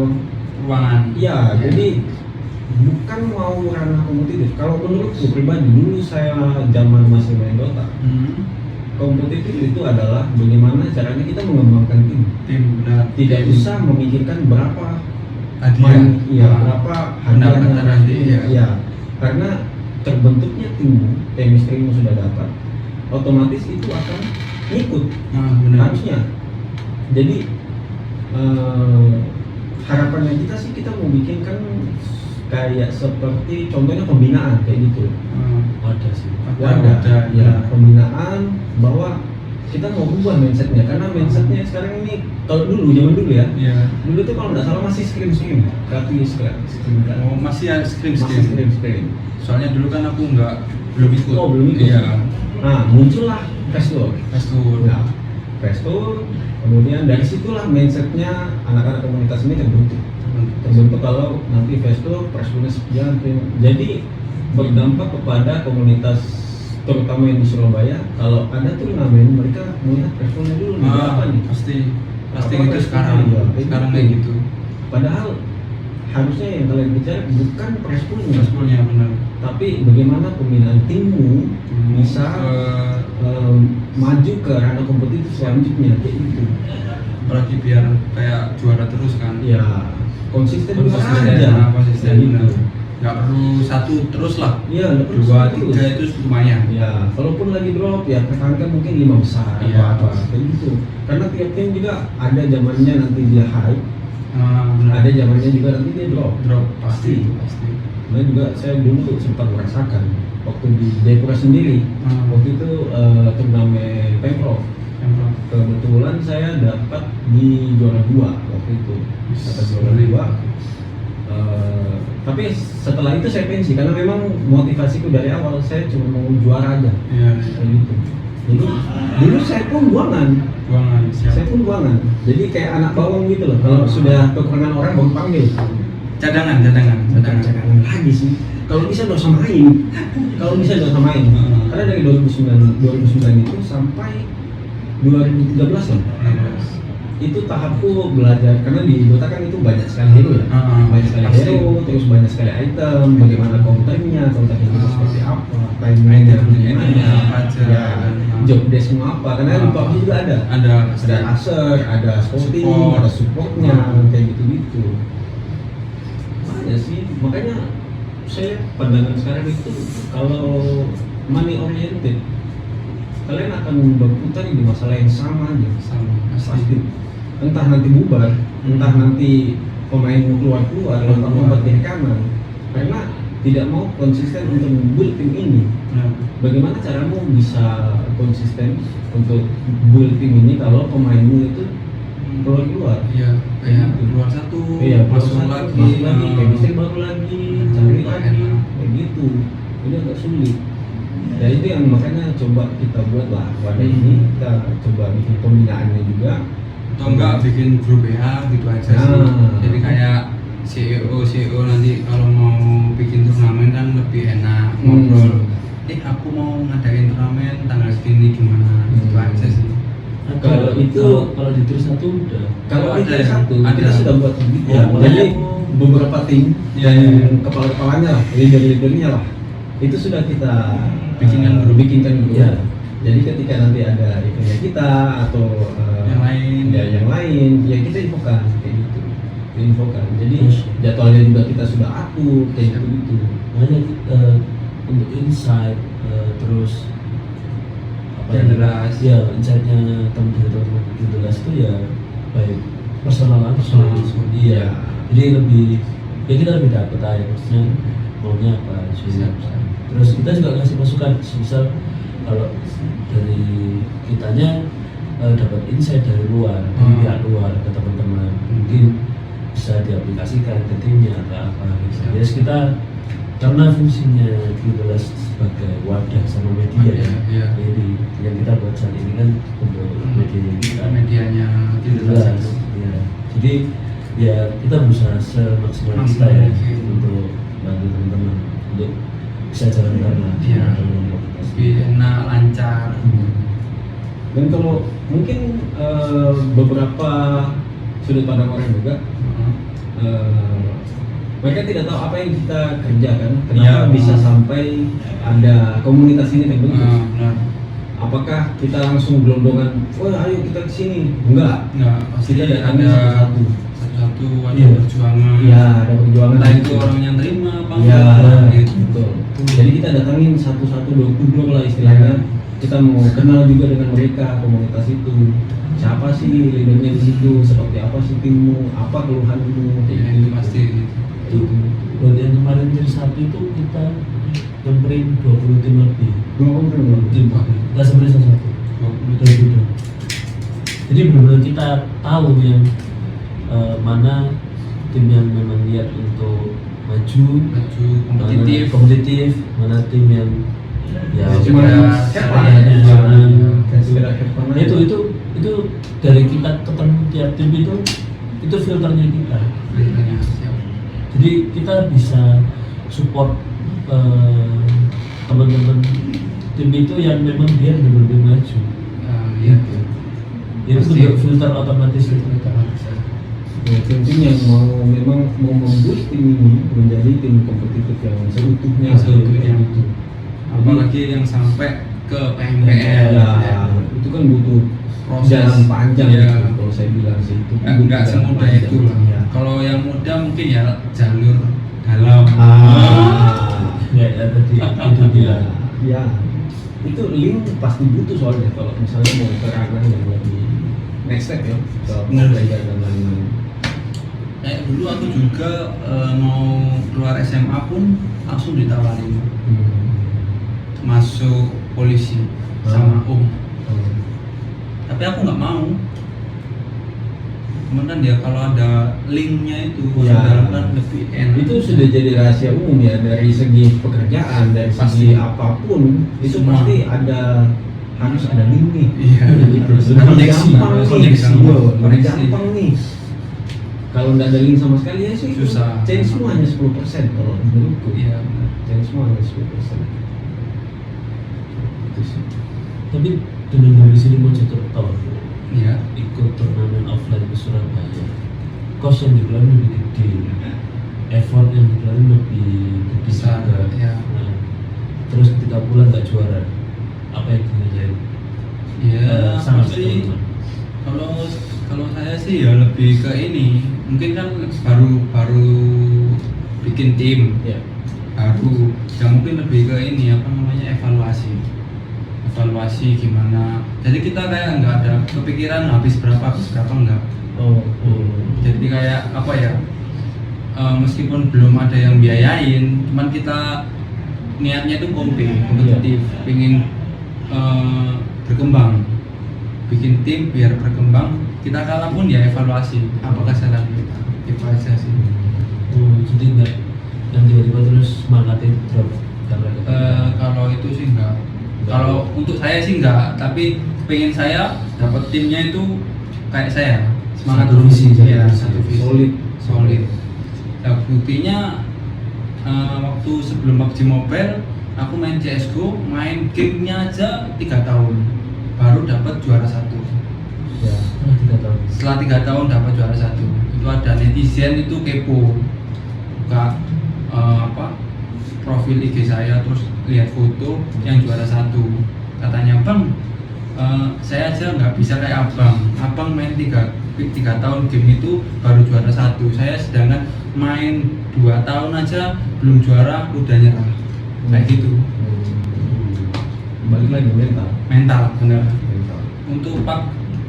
ruangan. iya, jadi bukan mau ranah kompetitif. Kalau menurutku pribadi, dulu saya zaman masih main Dota, kompetitif itu adalah bagaimana caranya kita mengembangkan tim. Tim benar. Tidak usah memikirkan berapa hadiah. iya, berapa Pendapatan hadiahnya. nanti, ya. Iya, karena terbentuknya tim, chemistry-mu sudah dapat, otomatis itu akan ngikut. Benar. Harusnya. Jadi harapannya kita sih kita mau bikin kan kayak seperti contohnya pembinaan kayak gitu. Ada sih. Ada. Ya, pembinaan bahwa kita mau ubah mindsetnya, karena mindsetnya sekarang ini kalau dulu zaman dulu ya, Iya. dulu tuh kalau nggak salah masih screen gratis screen kan. Oh, masih ya screen. Masih screen. Soalnya dulu kan aku belum ikut. Oh, belum ikut. Iya. Nah, muncullah Festur. Festur. Nah, Festur, kemudian dari situlah mindsetnya anak-anak komunitas ini terbentuk kalau nanti Festur Presturnya sekian. Jadi berdampak kepada komunitas terutama yang di Surabaya. Kalau ada turnamen mereka melihat Festurnya dulu nih, apa nih? Pasti Apa gitu Festurnya? sekarang. Iya, Sekarang kayak gitu. Padahal harusnya yang kalian bicara bukan Festurnya, Festurnya benar. tapi bagaimana pembinaan timmu bisa maju ke ranah kompetitif selanjutnya kayak gitu. Apalagi biar kayak juara terus kan. Ya, konsisten juga Konsisten, aja. konsisten Kayak benar. gitu. Nggak perlu satu terus lah. Iya, nggak perlu 2, satu 3 itu lumayan. Ya, kalaupun lagi drop ya pertahankan mungkin 5 besar Iya. atau apa kayak gitu. Karena tiap tim juga ada zamannya nanti dia high, Benar. ada zamannya juga nanti dia drop. drop pasti. Nah juga saya dulu sempat merasakan waktu di Jayapura sendiri. Waktu itu turnamen Pemprov. Kebetulan saya dapat di juara 2 waktu itu. Dapat juara 2. Tapi setelah itu saya pensi karena memang motivasiku dari awal saya cuma mau juara aja. Iya. Kayak gitu. Jadi dulu saya pun buangan. Saya pun buangan. Jadi kayak anak bawang gitu loh. Kalau sudah kekurangan orang baru panggil. Cadangan. Cadangan lagi sih. Kalau bisa nggak usah main. Karena dari 2009 itu sampai 2013 loh. Itu tahapku belajar karena di Dota kan itu banyak sekali hero ya. Banyak sekali Pasti. hero, terus banyak sekali item, bagaimana counternya itu seperti apa, timingnya gimana, ya, job deskmu apa. Karena di PUBG juga ada Acer, ada scouting, ada supportnya, kayak gitu-gitu. Makanya sih, makanya saya pandangan sekarang itu kalau money oriented kalian akan berputar di masalah yang sama aja. Pasti. Entah nanti bubar, entah nanti pemainmu keluar, lompat dari kanan. Karena tidak mau konsisten untuk membuild tim ini. Bagaimana caramu bisa konsisten untuk build tim ini kalau pemainmu itu keluar? Iya, kayak keluar satu, masuk lagi, chemistry baru lagi, cari lagi, kayak gitu. Ini agak sulit. Ya itu yang makanya coba kita buat lah wadah ini, kita coba bikin pembinaannya juga. Atau enggak bikin grup WA gitu aja sih. Jadi kayak CEO nanti kalau mau bikin turnamen kan lebih enak ngobrol. Aku mau ngadain turnamen tanggal segini gimana? Itu aja sih. Kalau itu kalau di Tier 1 udah. Kalau ada itu ya? satu, Ada. kita sudah buat begitu. Ya, Jadi makanya- beberapa tim Ya, dan ya. kepala-kepalanya lah, leader-leadernya lah, itu sudah kita bikinkan dulu. Ya. Jadi ketika nanti ada eventnya kita atau Yang lain. ya yang lain, ya kita infokan kayak gitu, diinfokan. Jadi Terus? jadwalnya juga kita sudah atur kayak gitu. Makanya untuk insight terus Yang jelas. ya insightnya teman-teman itu jelas itu ya baik personal langsung. Iya. Jadi lebih ya kita lebih dapat aja maksudnya maunya apa sih. Siap. Terus kita juga ngasih masukan misal kalau dari kitanya dapat insight dari luar, dari pihak luar ke teman-teman mungkin bisa diaplikasikan ke timnya atau apa gitu. Siap. Jadi kita karena fungsinya kita sebagai wadah sama media ya, Iya. jadi yang kita buat saat ini kan untuk media kita, medianya tidak jelas, jelas. ya. Jadi ya kita berusaha semaksimal kita ya untuk bantu teman-teman untuk bisa jalan bareng. Iya. Lebih enak, lancar. Dan kalau mungkin beberapa sudut pandang orang juga, mereka tidak tahu apa yang kita kerjakan, kenapa Iya. bisa sampai ada komunitas ini terbentuk. Benar. Apakah kita langsung gelondongan, oh ayo kita kesini? Enggak. Enggak, pasti Kita ada datangin satu-satu. satu ada Iya. perjuangan. Iya, ada perjuangan. Entah itu orangnya terima apa Iya, enggak, gitu. betul. Jadi kita datangin satu-satu, dua lah istilahnya. Kita mau kenal juga dengan mereka, komunitas itu. Siapa sih leadernya di situ? Seperti apa sih timmu? Apa keluhanmu? Iya, itu pasti. Itu buat yang kemarin Tier 1 itu kita nyamperin 20 tim lebih. Tim nggak sampai 1. 20. Jadi benar-benar kita tahu yang mana tim yang memang niat untuk maju, kompetitif, mana tim yang ya Cuma udah siapa? seadanya, Itu itu dari kita ketemu tiap tim itu filternya kita. Biasanya siap. Jadi kita bisa support teman-teman tim itu yang memang dia benar-benar maju. Iya. Itu Pasti. juga filter otomatis itu kita. tim yang memang mau membuat tim ini menjadi tim kompetitif yang seutuhnya. Yang seutuhnya. Gitu. Apalagi yang sampai ke PMPL. Ya, itu kan butuh Proses. jalan panjang Iya. gitu, kalau saya bilang sih itu Enggak jalan semudah panjang. itu lah. Ya. Kalau yang mudah mungkin ya jalur dalam. Ya tadi itu dia. Ya, itu link pasti butuh soalnya kalau misalnya mau ke ranah yang lebih next step ya, ke Benar. belajar dan lain-lain. Kayak dulu aku juga mau keluar SMA pun langsung ditawarin masuk polisi sama tapi aku nggak mau. Cuman kan dia kalau ada linknya itu Ya. dalam kan lebih enak. Itu sudah jadi rahasia umum ya, dari segi pekerjaan, dari segi Pasti. apapun itu Semua. pasti harus ada link nih. Iya. Gitu. Koneksi. Gampang nih, Koneksi. Koneksi. gampang nih. Kalau nggak ada link sama sekali ya sih Susah. change semua hanya 10% kalau menurutku. Iya. benar. Change semua hanya 10%. Itu sih. Tapi dengan dari sini mau jatuh tahun Iya. ikut turnamen offline ke Surabaya, cost yang dikeluarin lebih gede, effort yang dikeluarin lebih gede Besar, juga. ya. Nah, terus ketika pulang nggak juara, apa yang dirasain? Iya. Sama Pasti. teman-teman. Kalau saya sih ya lebih ke ini. Mungkin kan baru bikin tim. Ya. Baru ya mungkin lebih ke ini apa namanya evaluasi gimana. Jadi kita kayak nggak ada kepikiran habis berapa enggak. Jadi kayak apa ya, meskipun belum ada yang biayain, cuman kita niatnya itu kompetitif, pingin berkembang, bikin tim biar berkembang. Kita kalah pun ya evaluasi apa kesalahan kita, itu aja sih. Jadi nggak yang tiba-tiba terus semangatnya drop karena Kalau itu sih enggak. Kalau untuk saya sih enggak, tapi pengen saya dapat timnya itu kayak saya, semangat Satu visi, ya, satu satu visi. Solid. Solid. Nah, buktinya waktu sebelum PUBG Mobile aku main CSGO, main gamenya aja 3 tahun baru dapat juara 1. Ya. Setelah 3 tahun dapat juara 1. Itu ada netizen itu kepo buka profil IG saya, terus lihat foto yang juara 1. Katanya, "Bang, saya aja nggak bisa kayak abang main 3 tahun game itu baru juara 1. Saya sedangkan main 2 tahun aja belum juara udah nyerah." Kayak gitu. Balik lagi Mental bener. mental. Untuk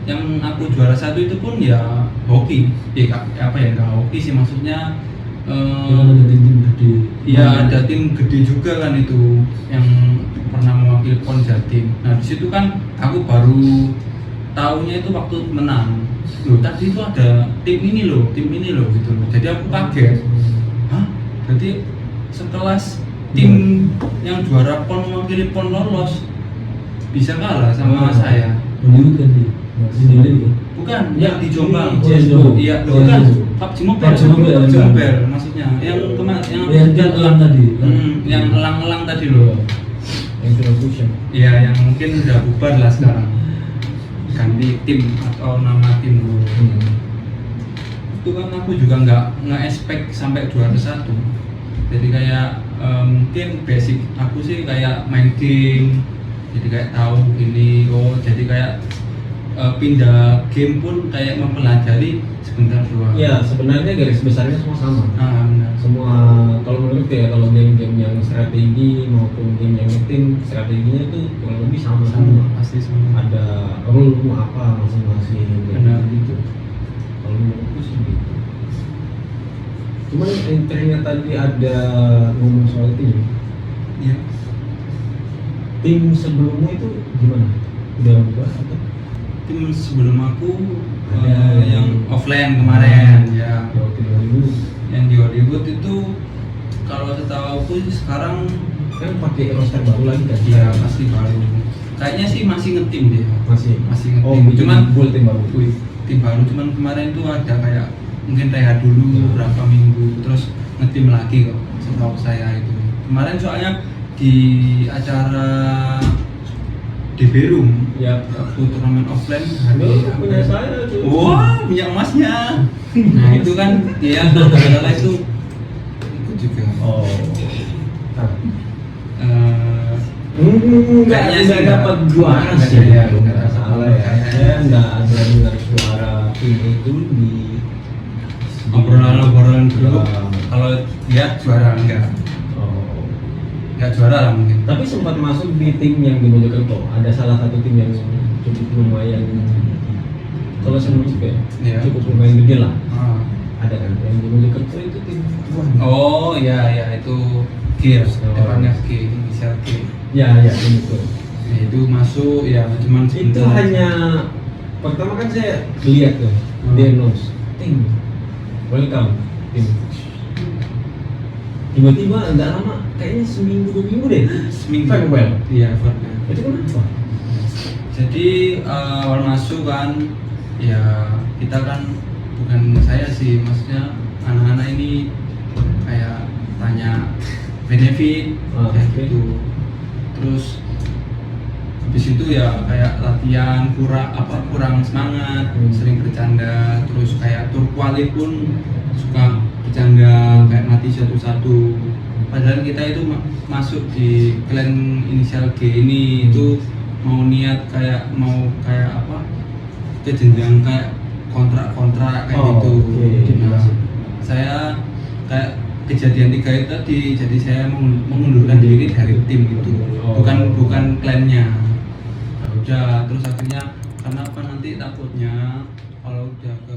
yang aku juara 1 itu pun ya hoki. Nggak hoki sih, maksudnya Yang ada tim gede. ya ada tim gede juga kan itu yang pernah mewakili PON Jatim. Nah di situ kan aku baru tahunya itu waktu menang. Loh tadi itu ada tim ini loh gitu loh. Jadi aku kaget. Hah? Berarti sekelas tim yang juara PON mewakili PON lolos bisa kalah sama saya. Hollywood kan sih. Sendiri kan. Bukan, yang di Jombang. Di CSGO. Iya, Oh, bukan. CSGO. PUBG Mobile. PUBG Mobile, PUBG ya. Mobile maksudnya. Yang Yang elang tadi. yang elang-elang tadi loh. Yang Fusion. Iya, yang mungkin udah bubar lah sekarang. Ganti tim atau nama tim. Itu kan aku juga nggak expect sampai juara 1. Jadi kayak mungkin basic aku sih kayak main game. Jadi kayak tahu ini, jadi kayak pindah game pun kayak mempelajari sebentar doang. Ya sebenarnya garis besarnya semua sama. Benar. Semua kalau menurut ya, kalau game-game yang strategi maupun game yang tim strateginya itu kurang lebih sama semua. Pasti sama. Ada rule apa masing-masing Benar. gitu. Kalau menurutku sih gitu. Cuman intinya tadi ada ngomong soal tim. Iya. Tim sebelumnya itu gimana? Udah berubah atau? Tim sebelum aku Ada yang offline kemarin ya. Kalau tim dulu Yang di Hollywood itu kalau setahu aku sekarang kan pakai roster baru lagi kan? ya pasti baru. Kayaknya sih masih ngetim dia. Masih Masih ngetim. Oh, Cuman buat tim baru. tim baru, cuman kemarin tuh ada kayak mungkin rehat dulu berapa minggu terus ngetim lagi kok setahu saya itu. Kemarin soalnya di acara DB Room Ya. waktu turnamen offline Punya saya tuh. wah minyak emasnya. Nah itu kan ya salah itu juga. Oh. Kayaknya sih nggak dapat nggak- juara nggak sih ada, ya, nggak nggak ada. salah ya. Saya nggak ada dengar suara tim itu di Obrolan dulu Ya. kalau dia juara enggak juara lah mungkin. Tapi sempat masuk di tim yang di Mojokerto. Ada salah satu tim yang cukup lumayan, kalau saya menurut ya, Iya. cukup lumayan gede lah. Ah. Ada kan yang di Mojokerto itu tim. Oh ya itu Gears, Oh. depannya G, inisial G. Ya tim itu. Ya, itu masuk ya cuman Itu sebentar. hanya pertama kan saya lihat tuh dia announce tim welcome tim. Tiba-tiba nggak lama, kayaknya seminggu 2 minggu deh. seminggu. Farewell. Iya farewell. Itu kenapa? Jadi awal masuk kan ya kita kan bukan saya sih, maksudnya anak-anak ini kayak tanya benefit kayak Oke. gitu. Terus habis itu ya kayak latihan kurang semangat, sering bercanda, terus kayak tur quali pun suka bercanda kayak mati satu-satu. Padahal kita itu masuk di klan inisial G ini itu mau niat kayak ke jenjang kayak kontrak kayak gitu. Oke. Nah, saya kayak kejadian 3 itu tadi, jadi saya mengundurkan diri dari tim gitu, Oh. bukan klannya. Udah terus akhirnya karena apa nanti takutnya kalau udah ke